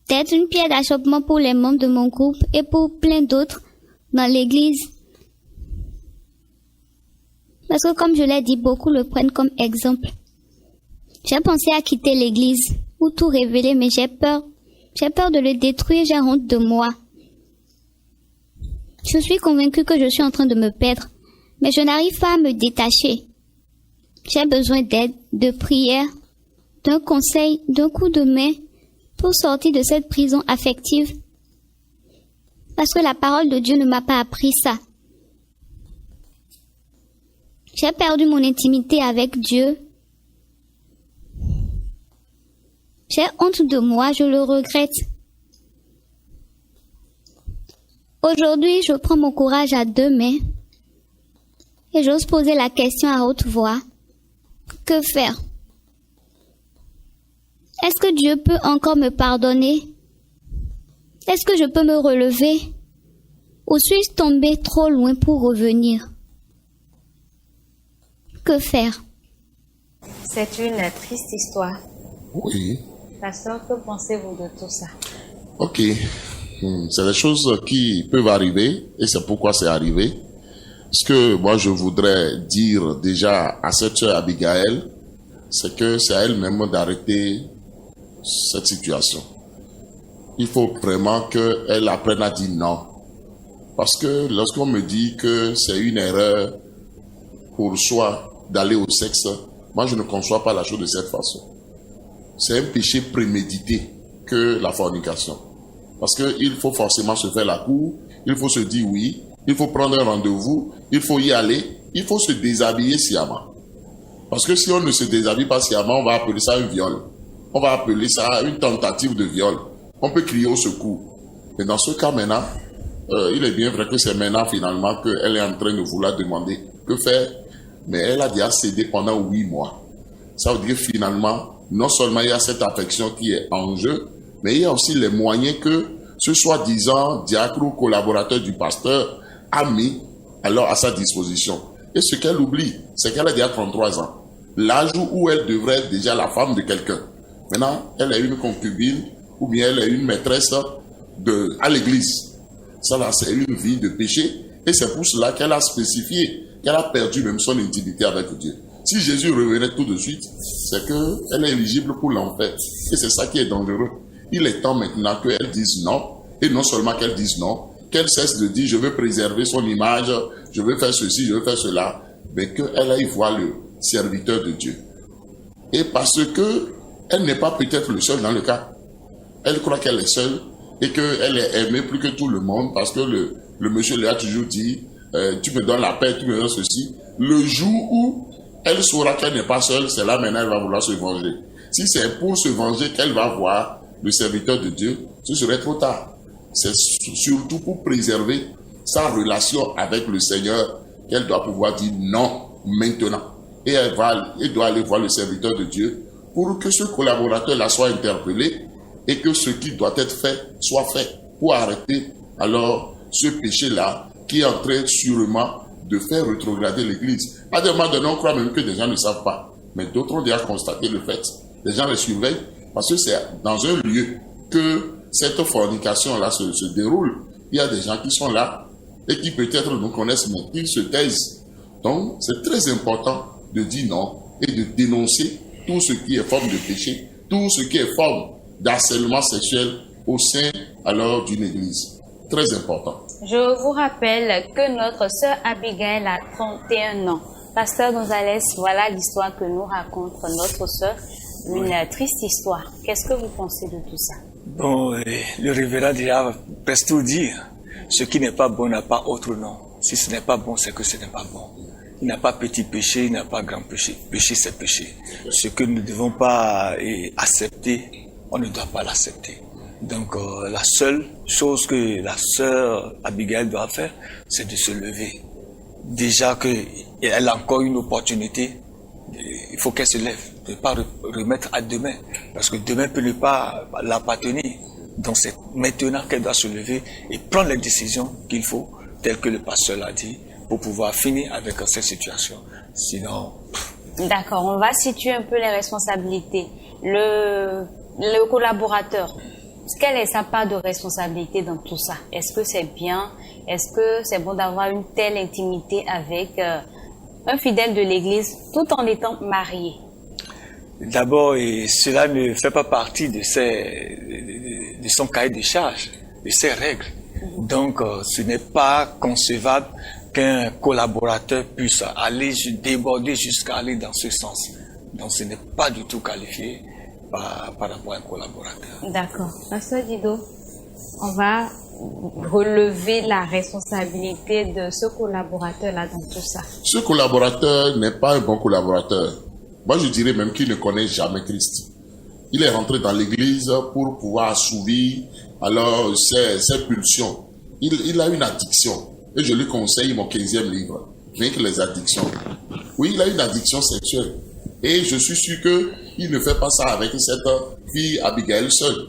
[SPEAKER 4] d'être une pierre d'achoppement pour les membres de mon groupe et pour plein d'autres dans l'église. Parce que comme je l'ai dit, beaucoup le prennent comme exemple. J'ai pensé à quitter l'église ou tout révéler, mais j'ai peur. J'ai peur de le détruire, j'ai honte de moi. Je suis convaincue que je suis en train de me perdre, mais je n'arrive pas à me détacher. J'ai besoin d'aide, de prière, d'un conseil, d'un coup de main pour sortir de cette prison affective. Parce que la parole de Dieu ne m'a pas appris ça. J'ai perdu mon intimité avec Dieu. J'ai honte de moi, je le regrette. Aujourd'hui, je prends mon courage à 2 mains et j'ose poser la question à haute voix. Que faire? Est-ce que Dieu peut encore me pardonner? Est-ce que je peux me relever? Ou suis-je tombée trop loin pour revenir? Que faire?
[SPEAKER 1] C'est une triste histoire.
[SPEAKER 2] Oui.
[SPEAKER 1] Pasteur, que pensez-vous de tout ça?
[SPEAKER 2] Ok. C'est des choses qui peuvent arriver et c'est pourquoi c'est arrivé. Ce que moi je voudrais dire déjà à cette sœur Abigail, c'est que c'est à elle-même d'arrêter cette situation. Il faut vraiment qu'elle apprenne à dire non. Parce que lorsqu'on me dit que c'est une erreur pour soi d'aller au sexe, moi je ne conçois pas la chose de cette façon. C'est un péché prémédité que la fornication. Parce qu'il faut forcément se faire la cour, il faut se dire oui, il faut prendre un rendez-vous, il faut y aller, il faut se déshabiller sciemment. Parce que si on ne se déshabille pas sciemment, on va appeler ça un viol. On va appeler ça une tentative de viol. On peut crier au secours. Mais dans ce cas maintenant, il est bien vrai que c'est maintenant finalement qu'elle est en train de vouloir demander que faire. Mais elle a déjà cédé pendant 8 mois. Ça veut dire finalement, non seulement il y a cette affection qui est en jeu, mais il y a aussi les moyens que ce soi-disant diacre ou collaborateur du pasteur a mis alors à sa disposition. Et ce qu'elle oublie, c'est qu'elle a déjà 33 ans. L'âge où elle devrait être déjà la femme de quelqu'un. Maintenant, elle est une concubine ou bien elle est une maîtresse à l'église. Ça là, c'est une vie de péché. Et c'est pour cela qu'elle a spécifié qu'elle a perdu même son intimité avec Dieu. Si Jésus revenait tout de suite, c'est qu'elle est éligible pour l'enfer. Et c'est ça qui est dangereux. Il est temps maintenant qu'elle dise non. Et non seulement qu'elle dise non, qu'elle cesse de dire je veux préserver son image, je veux faire ceci, je veux faire cela, mais qu'elle aille voir le serviteur de Dieu. Et parce que elle n'est pas peut-être le seul dans le cas. Elle croit qu'elle est seule et qu'elle est aimée plus que tout le monde parce que le monsieur lui a toujours dit tu me donnes la paix, tu me donnes ceci. Le jour où elle saura qu'elle n'est pas seule, c'est là maintenant elle va vouloir se venger. Si c'est pour se venger qu'elle va voir le serviteur de Dieu, ce serait trop tard. C'est surtout pour préserver sa relation avec le Seigneur qu'elle doit pouvoir dire non maintenant. Et elle doit aller voir le serviteur de Dieu pour que ce collaborateur-là soit interpellé et que ce qui doit être fait soit fait pour arrêter alors ce péché-là qui est en train sûrement de faire rétrograder l'Église. À des moments donnés, on croit même que des gens ne savent pas. Mais d'autres ont déjà constaté le fait. Les gens les surveillent parce que c'est dans un lieu que cette fornication-là se déroule. Il y a des gens qui sont là et qui peut-être nous connaissent, mais qui se taisent. Donc, c'est très important de dire non et de dénoncer tout ce qui est forme de péché, tout ce qui est forme d'harcèlement sexuel au sein alors d'une église. Très important.
[SPEAKER 1] Je vous rappelle que notre sœur Abigail a 31 ans. Pasteur Gonzalez, voilà l'histoire que nous raconte notre sœur. Une triste histoire. Qu'est-ce que vous pensez de tout ça?
[SPEAKER 3] Bon, le révérend déjà presque tout dit. Ce qui n'est pas bon n'a pas autre nom. Si ce n'est pas bon, c'est que ce n'est pas bon. Il n'y a pas petit péché, il n'y a pas grand péché. Péché, c'est péché. Ce que nous ne devons pas accepter, on ne doit pas l'accepter. Donc, la seule chose que la sœur Abigail doit faire, c'est de se lever. Déjà qu'elle a encore une opportunité, il faut qu'elle se lève, de ne pas remettre à demain, parce que demain peut ne pas l'appartenir. Donc c'est maintenant qu'elle doit se lever et prendre les décisions qu'il faut, telles que le pasteur l'a dit, pour pouvoir finir avec cette situation. Sinon...
[SPEAKER 1] D'accord, on va situer un peu les responsabilités. Le collaborateur, quelle est sa part de responsabilité dans tout ça? Est-ce que c'est bien? Est-ce que c'est bon d'avoir une telle intimité avec un fidèle de l'Église tout en étant marié?
[SPEAKER 3] D'abord, cela ne fait pas partie de son cahier de charges, de ses règles. Donc, ce n'est pas concevable qu'un collaborateur puisse aller déborder jusqu'à aller dans ce sens. Donc, ce n'est pas du tout qualifié par rapport à un collaborateur.
[SPEAKER 1] D'accord. Pasteur Dido, on va relever la responsabilité de ce collaborateur-là dans tout ça. Ce
[SPEAKER 2] collaborateur n'est pas un bon collaborateur. Moi, je dirais même qu'il ne connaît jamais Christ. Il est rentré dans l'église pour pouvoir assouvir alors ses pulsions. Il a une addiction. Et je lui conseille mon 15e livre, Rien que les addictions. Oui, il a une addiction sexuelle. Et je suis sûr qu'il ne fait pas ça avec cette fille Abigail seule.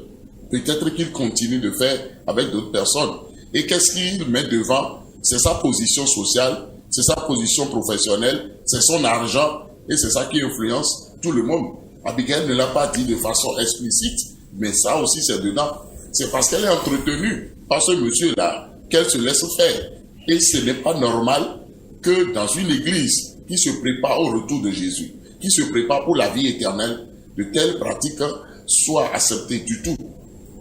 [SPEAKER 2] Peut-être qu'il continue de faire avec d'autres personnes. Et qu'est-ce qu'il met devant? C'est sa position sociale, c'est sa position professionnelle, c'est son argent. Et c'est ça qui influence tout le monde. Abigail ne l'a pas dit de façon explicite, mais ça aussi c'est dedans. C'est parce qu'elle est entretenue par ce monsieur-là qu'elle se laisse faire. Et ce n'est pas normal que dans une église qui se prépare au retour de Jésus, qui se prépare pour la vie éternelle, de telles pratiques soient acceptées du tout.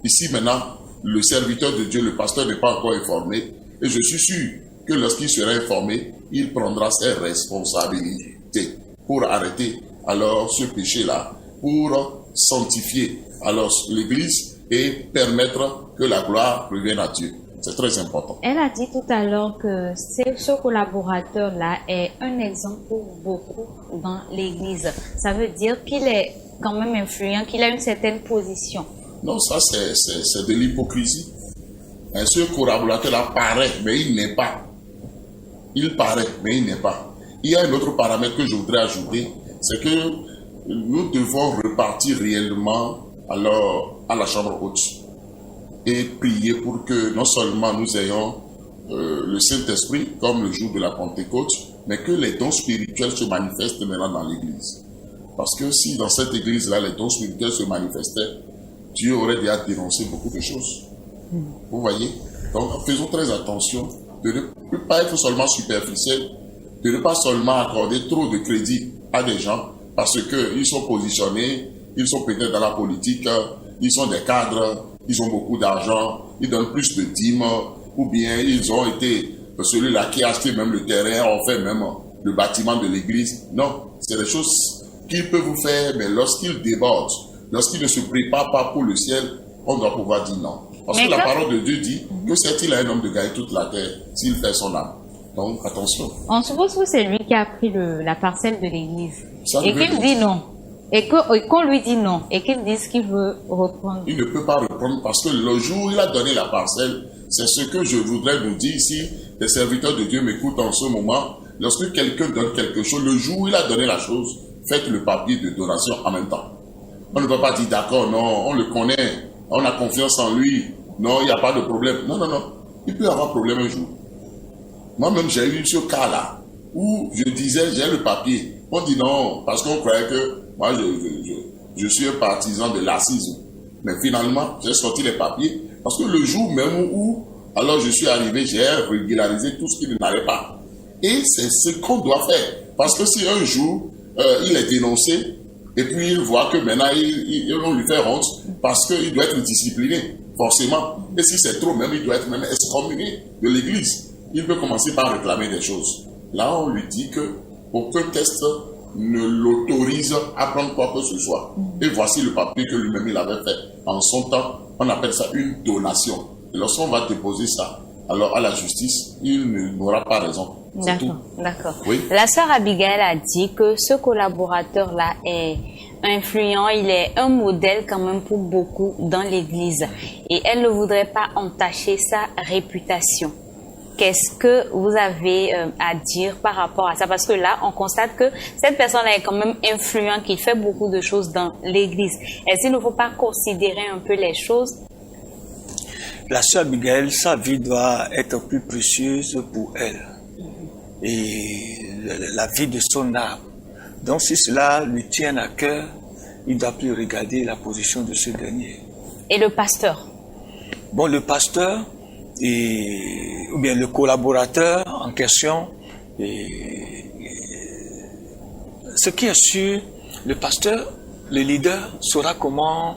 [SPEAKER 2] Ici maintenant, le serviteur de Dieu, le pasteur n'est pas encore informé. Et je suis sûr que lorsqu'il sera informé, il prendra ses responsabilités pour arrêter alors ce péché-là, pour sanctifier alors l'Église et permettre que la gloire revienne à Dieu. C'est très important.
[SPEAKER 1] Elle a dit tout à l'heure que ce collaborateur-là est un exemple pour beaucoup dans l'Église. Ça veut dire qu'il est quand même influent, qu'il a une certaine position.
[SPEAKER 2] Non, ça c'est de l'hypocrisie. Ce collaborateur-là paraît, mais il n'est pas. Il paraît, mais il n'est pas. Il y a un autre paramètre que je voudrais ajouter, c'est que nous devons repartir réellement alors à la chambre haute et prier pour que non seulement nous ayons le Saint-Esprit comme le jour de la Pentecôte, mais que les dons spirituels se manifestent maintenant dans l'Église. Parce que si dans cette Église-là, les dons spirituels se manifestaient, Dieu aurait déjà dénoncé beaucoup de choses. Vous voyez? Donc faisons très attention de ne pas être seulement superficiel, de ne pas seulement accorder trop de crédit à des gens parce qu'ils sont positionnés, ils sont peut-être dans la politique, ils sont des cadres, ils ont beaucoup d'argent, ils donnent plus de dîmes, ou bien ils ont été celui-là qui a acheté même le terrain, on fait même le bâtiment de l'église. Non, c'est des choses qu'ils peuvent vous faire, mais lorsqu'ils débordent, lorsqu'ils ne se préparent pas pour le ciel, on doit pouvoir dire non. Parce que la parole de Dieu dit que sert-il à un homme de gagner toute la terre s'il fait son âme? Donc attention.
[SPEAKER 1] On suppose que c'est lui qui a pris la parcelle de l'église et qu'il dit non. Et qu'on lui dit non, et qu'il dise qu'il veut reprendre.
[SPEAKER 2] Il ne peut pas reprendre parce que le jour où il a donné la parcelle, c'est ce que je voudrais vous dire ici. Les serviteurs de Dieu m'écoutent en ce moment. Lorsque quelqu'un donne quelque chose, le jour où il a donné la chose, faites le papier de donation en même temps. On ne peut pas dire d'accord, non, on le connaît, on a confiance en lui, non, il n'y a pas de problème. Non, non, non, il peut y avoir problème un jour. Moi-même, j'ai eu ce cas-là où je disais, j'ai le papier. On dit non, parce qu'on croyait que moi, je suis un partisan de l'assise. Mais finalement, j'ai sorti les papiers parce que le jour même où alors je suis arrivé, j'ai régularisé tout ce qui n'allait pas. Et c'est ce qu'on doit faire. Parce que si un jour, il est dénoncé, et puis il voit que maintenant, on lui fait honte, parce qu'il doit être discipliné, forcément. Et si c'est trop, même, il doit être même excommunié de l'église. Il peut commencer par réclamer des choses. Là, on lui dit que aucun test ne l'autorise à prendre quoi que ce soit. Et voici le papier que lui-même il avait fait. En son temps, on appelle ça une donation. Et lorsqu'on va déposer ça, alors à la justice, il n'aura pas raison.
[SPEAKER 1] D'accord, d'accord.
[SPEAKER 2] Oui.
[SPEAKER 1] La sœur Abigail a dit que ce collaborateur-là est influent, il est un modèle quand même pour beaucoup dans l'église. Et elle ne voudrait pas entacher sa réputation. Qu'est-ce que vous avez à dire par rapport à ça? Parce que là, on constate que cette personne-là est quand même influente, qu'il fait beaucoup de choses dans l'église. Est-ce qu'il ne faut pas considérer un peu les choses?
[SPEAKER 3] La sœur Abigail, sa vie doit être plus précieuse pour elle. Et la vie de son âme. Donc si cela lui tient à cœur, il ne doit plus regarder la position de ce dernier.
[SPEAKER 1] Et le pasteur?
[SPEAKER 3] Bon, le pasteur, ou bien le collaborateur en question, ce qui est sûr, le pasteur, le leader, saura comment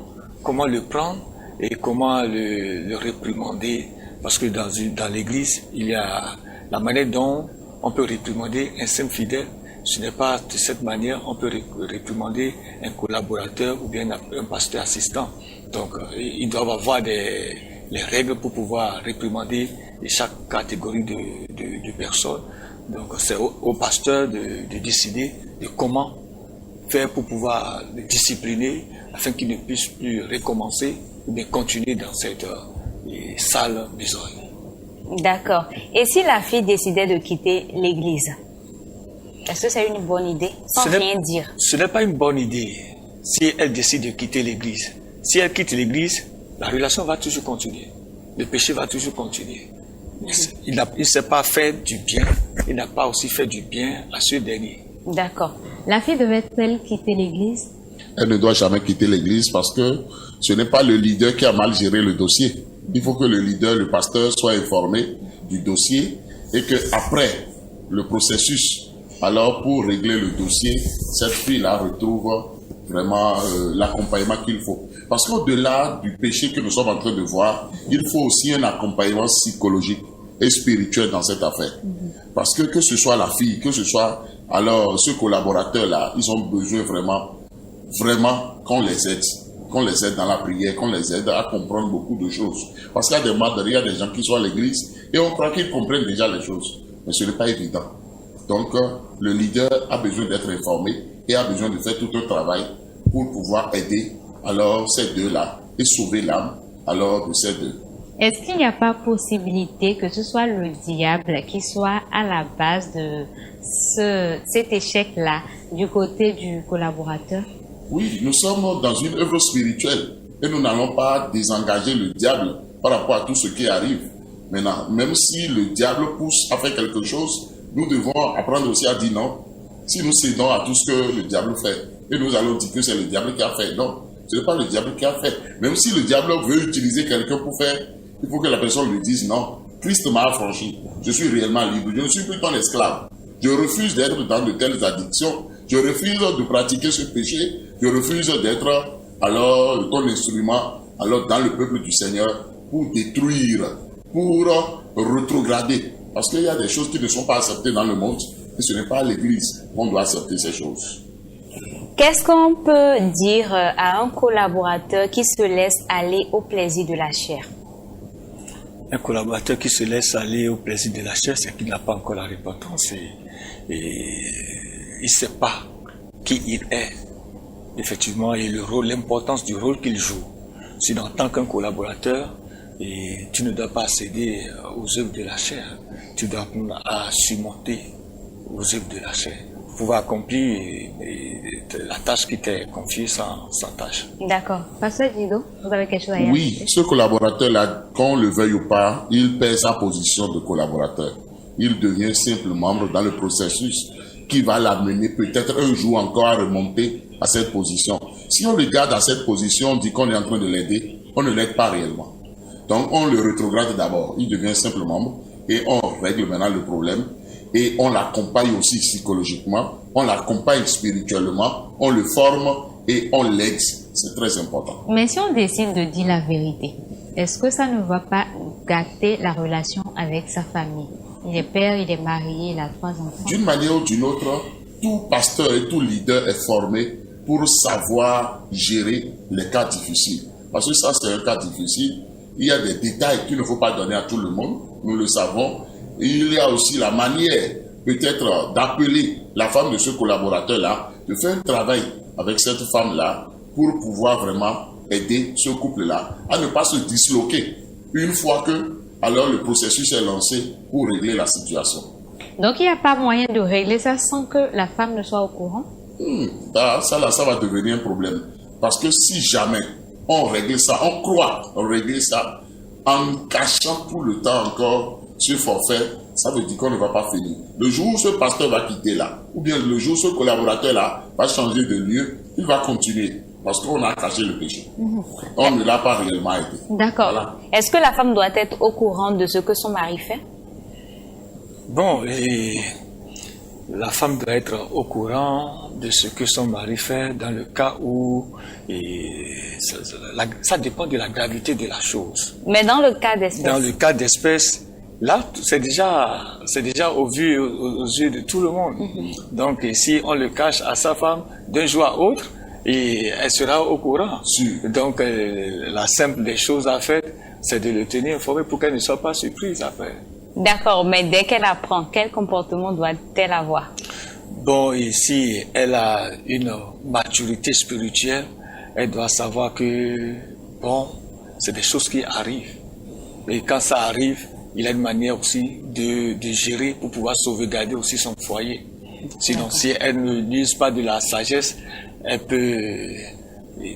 [SPEAKER 3] le prendre et comment le réprimander. Parce que dans l'église, il y a la manière dont on peut réprimander un simple fidèle. Ce n'est pas de cette manière on peut réprimander un collaborateur ou bien un pasteur assistant. Donc, ils doivent avoir les règles pour pouvoir réprimander chaque catégorie de personnes. Donc, c'est au pasteur de décider de comment faire pour pouvoir le discipliner afin qu'il ne puisse plus recommencer ou bien continuer dans cette sale besogne. D'accord.
[SPEAKER 1] Et si la fille décidait de quitter l'église, est-ce que c'est une bonne idée, sans rien dire? Ce
[SPEAKER 3] n'est pas une bonne idée si elle décide de quitter l'église. Si elle quitte l'église, la relation va toujours continuer. Le péché va toujours continuer. Il ne s'est pas fait du bien, il n'a pas aussi fait du bien à ce dernier.
[SPEAKER 1] D'accord. La fille devait-elle quitter l'église?
[SPEAKER 2] Elle ne doit jamais quitter l'église parce que ce n'est pas le leader qui a mal géré le dossier. Il faut que le leader, le pasteur, soit informé du dossier et qu'après le processus, alors pour régler le dossier, cette fille-là retrouve vraiment l'accompagnement qu'il faut. Parce qu'au-delà du péché que nous sommes en train de voir, il faut aussi un accompagnement psychologique et spirituel dans cette affaire. Parce que ce soit la fille, que ce soit alors ce collaborateur-là, ils ont besoin vraiment qu'on les aide. Qu'on les aide dans la prière, qu'on les aide à comprendre beaucoup de choses. Parce qu'il y a des madres, il y a des gens qui sont à l'église et on croit qu'ils comprennent déjà les choses. Mais ce n'est pas évident. Donc, le leader a besoin d'être informé et a besoin de faire tout un travail pour pouvoir aider alors ces deux-là et sauver l'âme alors de ces deux.
[SPEAKER 1] Est-ce qu'il n'y a pas possibilité que ce soit le diable qui soit à la base de cet échec-là du côté du collaborateur?
[SPEAKER 2] Oui, nous sommes dans une œuvre spirituelle et nous n'allons pas désengager le diable par rapport à tout ce qui arrive. Maintenant, même si le diable pousse à faire quelque chose, nous devons apprendre aussi à dire non. Si nous cédons à tout ce que le diable fait, et nous allons dire que c'est le diable qui a fait, non, ce n'est pas le diable qui a fait. Même si le diable veut utiliser quelqu'un pour faire, il faut que la personne lui dise non. Christ m'a affranchi, je suis réellement libre, je ne suis plus ton esclave. Je refuse d'être dans de telles addictions, je refuse de pratiquer ce péché, je refuse d'être alors ton instrument alors dans le peuple du Seigneur pour détruire, pour rétrograder. Parce qu'il y a des choses qui ne sont pas acceptées dans le monde et ce n'est pas à l'Église qu'on doit accepter ces choses.
[SPEAKER 1] Qu'est-ce qu'on peut dire à un collaborateur qui se laisse aller au plaisir de la chair?
[SPEAKER 3] Un collaborateur qui se laisse aller au plaisir de la chair, c'est qu'il n'a pas encore la repentance et il ne sait pas qui il est, effectivement, et l'importance du rôle qu'il joue. Si en tant qu'un collaborateur, tu ne dois pas céder aux œuvres de la chair, tu dois apprendre à surmonter aux œuvres de la chair, pour pouvoir accomplir la tâche qui t'est confiée sans tâche.
[SPEAKER 1] D'accord. Pasteur Guido, vous avez quelque chose à dire?
[SPEAKER 2] Oui, ce collaborateur-là, qu'on le veuille ou pas, il perd sa position de collaborateur. Il devient simple membre dans le processus qui va l'amener peut-être un jour encore à remonter à cette position. Si on le garde à cette position, on dit qu'on est en train de l'aider, on ne l'aide pas réellement. Donc on le rétrograde d'abord, il devient simple membre et on règle maintenant le problème et on l'accompagne aussi psychologiquement, on l'accompagne spirituellement, on le forme et on l'aide. C'est très important.
[SPEAKER 1] Mais si on décide de dire la vérité, est-ce que ça ne va pas gâter la relation avec sa famille? Il est père, il est marié, il a 3 enfants.
[SPEAKER 2] D'une manière ou d'une autre, tout pasteur et tout leader est formé pour savoir gérer les cas difficiles. Parce que ça, c'est un cas difficile. Il y a des détails qu'il ne faut pas donner à tout le monde, nous le savons. Et il y a aussi la manière, peut-être, d'appeler la femme de ce collaborateur-là, de faire un travail avec cette femme-là pour pouvoir vraiment aider ce couple-là à ne pas se disloquer une fois que alors le processus est lancé pour régler la situation.
[SPEAKER 1] Donc il n'y a pas moyen de régler ça sans que la femme ne soit au courant?
[SPEAKER 2] Ça va devenir un problème. Parce que si jamais on règle ça, on croit régler ça en cachant tout le temps encore ce forfait, ça veut dire qu'on ne va pas finir. Le jour où ce pasteur va quitter là, ou bien le jour où ce collaborateur-là va changer de lieu, il va continuer. Parce qu'on a caché le péché. On ne l'a pas réellement aidé.
[SPEAKER 1] D'accord.
[SPEAKER 2] Voilà.
[SPEAKER 1] Est-ce que la femme doit être au courant de ce que son mari fait?
[SPEAKER 3] Bon, la femme doit être au courant de ce que son mari fait dans le cas où ça dépend de la gravité de la chose.
[SPEAKER 1] Mais dans le cas d'espèce?
[SPEAKER 3] Dans le cas d'espèce, là, c'est déjà au vu aux yeux de tout le monde. Donc, si on le cache à sa femme d'un jour à l'autre, et elle sera au courant. Donc, la simple des choses à faire, c'est de le tenir informé pour qu'elle ne soit pas surprise après.
[SPEAKER 1] D'accord, mais dès qu'elle apprend, quel comportement doit-elle avoir?
[SPEAKER 3] Bon, ici, elle a une maturité spirituelle. Elle doit savoir que, bon, c'est des choses qui arrivent. Et quand ça arrive, il y a une manière aussi de gérer pour pouvoir sauvegarder aussi son foyer. Sinon, si elle ne n'use pas de la sagesse, elle peut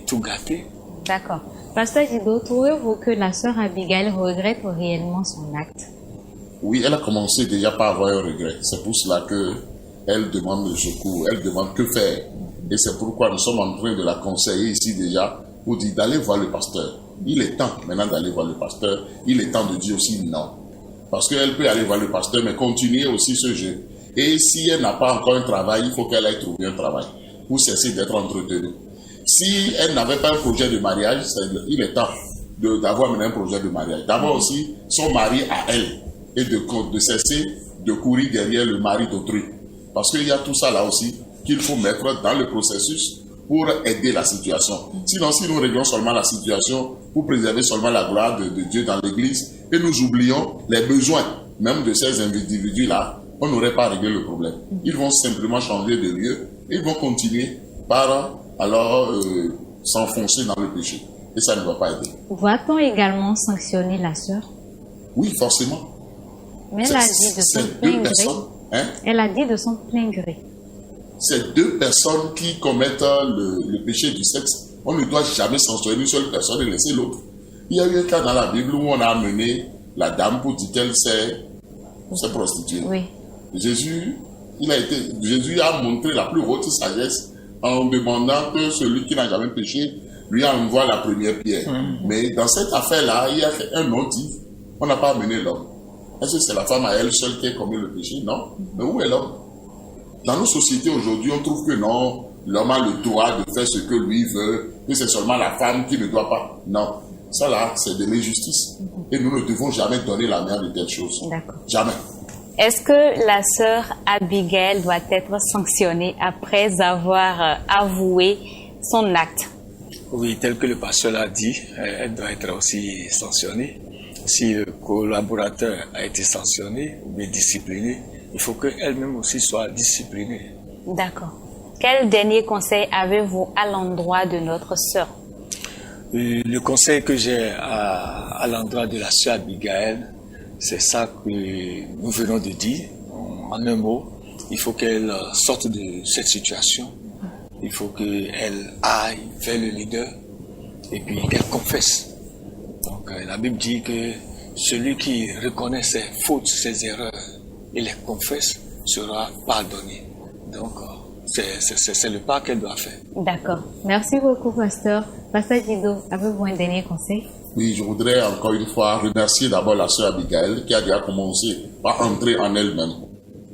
[SPEAKER 3] tout gâter.
[SPEAKER 1] D'accord. Pasteur Guido, trouvez-vous que la sœur Abigail regrette réellement son acte?
[SPEAKER 2] Oui, elle a commencé déjà par avoir un regret. C'est pour cela qu'elle demande le secours, elle demande que faire. Et c'est pourquoi nous sommes en train de la conseiller ici déjà pour dire d'aller voir le pasteur. Il est temps maintenant d'aller voir le pasteur. Il est temps de dire aussi non. Parce qu'elle peut aller voir le pasteur, mais continuer aussi ce jeu. Et si elle n'a pas encore un travail, il faut qu'elle aille trouver un travail pour cesser d'être entretenue. Si elle n'avait pas un projet de mariage, il est temps d'avoir maintenant un projet de mariage. D'abord aussi, son mari à elle, et de cesser de courir derrière le mari d'autrui. Parce qu'il y a tout ça là aussi qu'il faut mettre dans le processus pour aider la situation. Sinon, si nous réglons seulement la situation pour préserver seulement la gloire de Dieu dans l'église et nous oublions les besoins même de ces individus-là, on n'aurait pas réglé le problème. Ils vont simplement changer de lieu et ils vont continuer par alors s'enfoncer dans le péché. Et ça ne va pas aider.
[SPEAKER 1] Va-t-on également sanctionner la sœur?
[SPEAKER 2] Oui, forcément.
[SPEAKER 1] Mais elle a dit de son plein gré.
[SPEAKER 2] Hein?
[SPEAKER 1] Elle a dit de son plein gré.
[SPEAKER 2] C'est deux personnes qui commettent le péché du sexe. On ne doit jamais sanctionner une seule personne et laisser l'autre. Il y a eu un cas dans la Bible où on a amené la dame pour dire qu'elle s'est prostituée.
[SPEAKER 1] Oui.
[SPEAKER 2] Jésus a montré la plus haute sagesse en demandant que celui qui n'a jamais péché lui envoie la première pierre. Mais dans cette affaire-là, il y a un motif. On n'a pas amené l'homme. Est-ce que c'est la femme à elle seule qui a commis le péché? Non. Mais où est l'homme? Dans nos sociétés aujourd'hui, on trouve que non, l'homme a le droit de faire ce que lui veut, que c'est seulement la femme qui ne doit pas. Non. Ça là, c'est de l'injustice. Et nous ne devons jamais donner la main de telles choses.
[SPEAKER 1] D'accord.
[SPEAKER 2] Jamais.
[SPEAKER 1] Est-ce que la sœur Abigail doit être sanctionnée après avoir avoué son acte?
[SPEAKER 3] Oui, tel que le pasteur l'a dit, elle doit être aussi sanctionnée. Si le collaborateur a été sanctionné ou discipliné, il faut qu'elle-même aussi soit disciplinée.
[SPEAKER 1] D'accord. Quel dernier conseil avez-vous à l'endroit de notre sœur?
[SPEAKER 3] Le conseil que j'ai à l'endroit de la sœur Abigail, c'est ça que nous venons de dire. En un mot, il faut qu'elle sorte de cette situation. Il faut qu'elle aille vers le leader et puis qu'elle confesse. Donc la Bible dit que celui qui reconnaît ses fautes, ses erreurs et les confesse sera pardonné. Donc c'est le pas qu'elle doit faire.
[SPEAKER 1] D'accord. Merci beaucoup, pasteur. Pasteur Guido, avez-vous un dernier conseil?
[SPEAKER 2] Oui, je voudrais encore une fois remercier d'abord la sœur Abigail qui a déjà commencé par entrer en elle-même.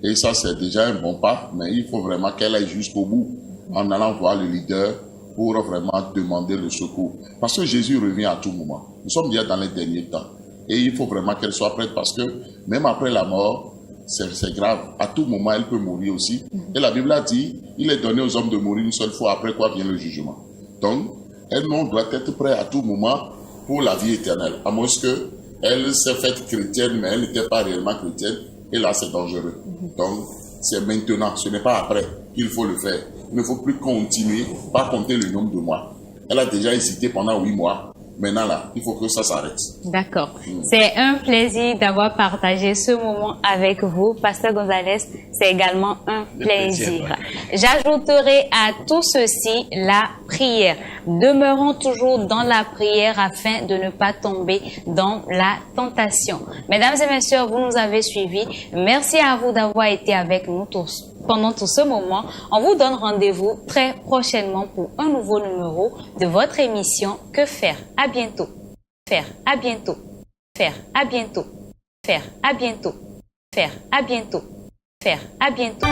[SPEAKER 2] Et ça, c'est déjà un bon pas, mais il faut vraiment qu'elle aille jusqu'au bout en allant voir le leader pour vraiment demander le secours. Parce que Jésus revient à tout moment. Nous sommes déjà dans les derniers temps. Et il faut vraiment qu'elle soit prête parce que même après la mort, c'est grave. À tout moment, elle peut mourir aussi. Et la Bible a dit, il est donné aux hommes de mourir une seule fois, après quoi vient le jugement. Donc, elle doit être prête à tout moment pour la vie éternelle. À moins qu'elle s'est faite chrétienne, mais elle n'était pas réellement chrétienne. Et là, c'est dangereux. Donc, c'est maintenant, ce n'est pas après qu'il faut le faire. Il ne faut plus continuer, pas compter le nombre de mois. Elle a déjà hésité pendant 8 mois. Maintenant, là, il faut que ça s'arrête.
[SPEAKER 1] D'accord. C'est un plaisir d'avoir partagé ce moment avec vous, Pasteur Gonzalez. C'est également un plaisir. J'ajouterai à tout ceci la prière. Demeurons toujours dans la prière afin de ne pas tomber dans la tentation. Mesdames et messieurs, vous nous avez suivis. Merci à vous d'avoir été avec nous tous. Pendant tout ce moment, on vous donne rendez-vous très prochainement pour un nouveau numéro de votre émission Que faire? À bientôt. Faire à bientôt. Faire à bientôt. Faire à bientôt. Faire à bientôt. Faire à bientôt.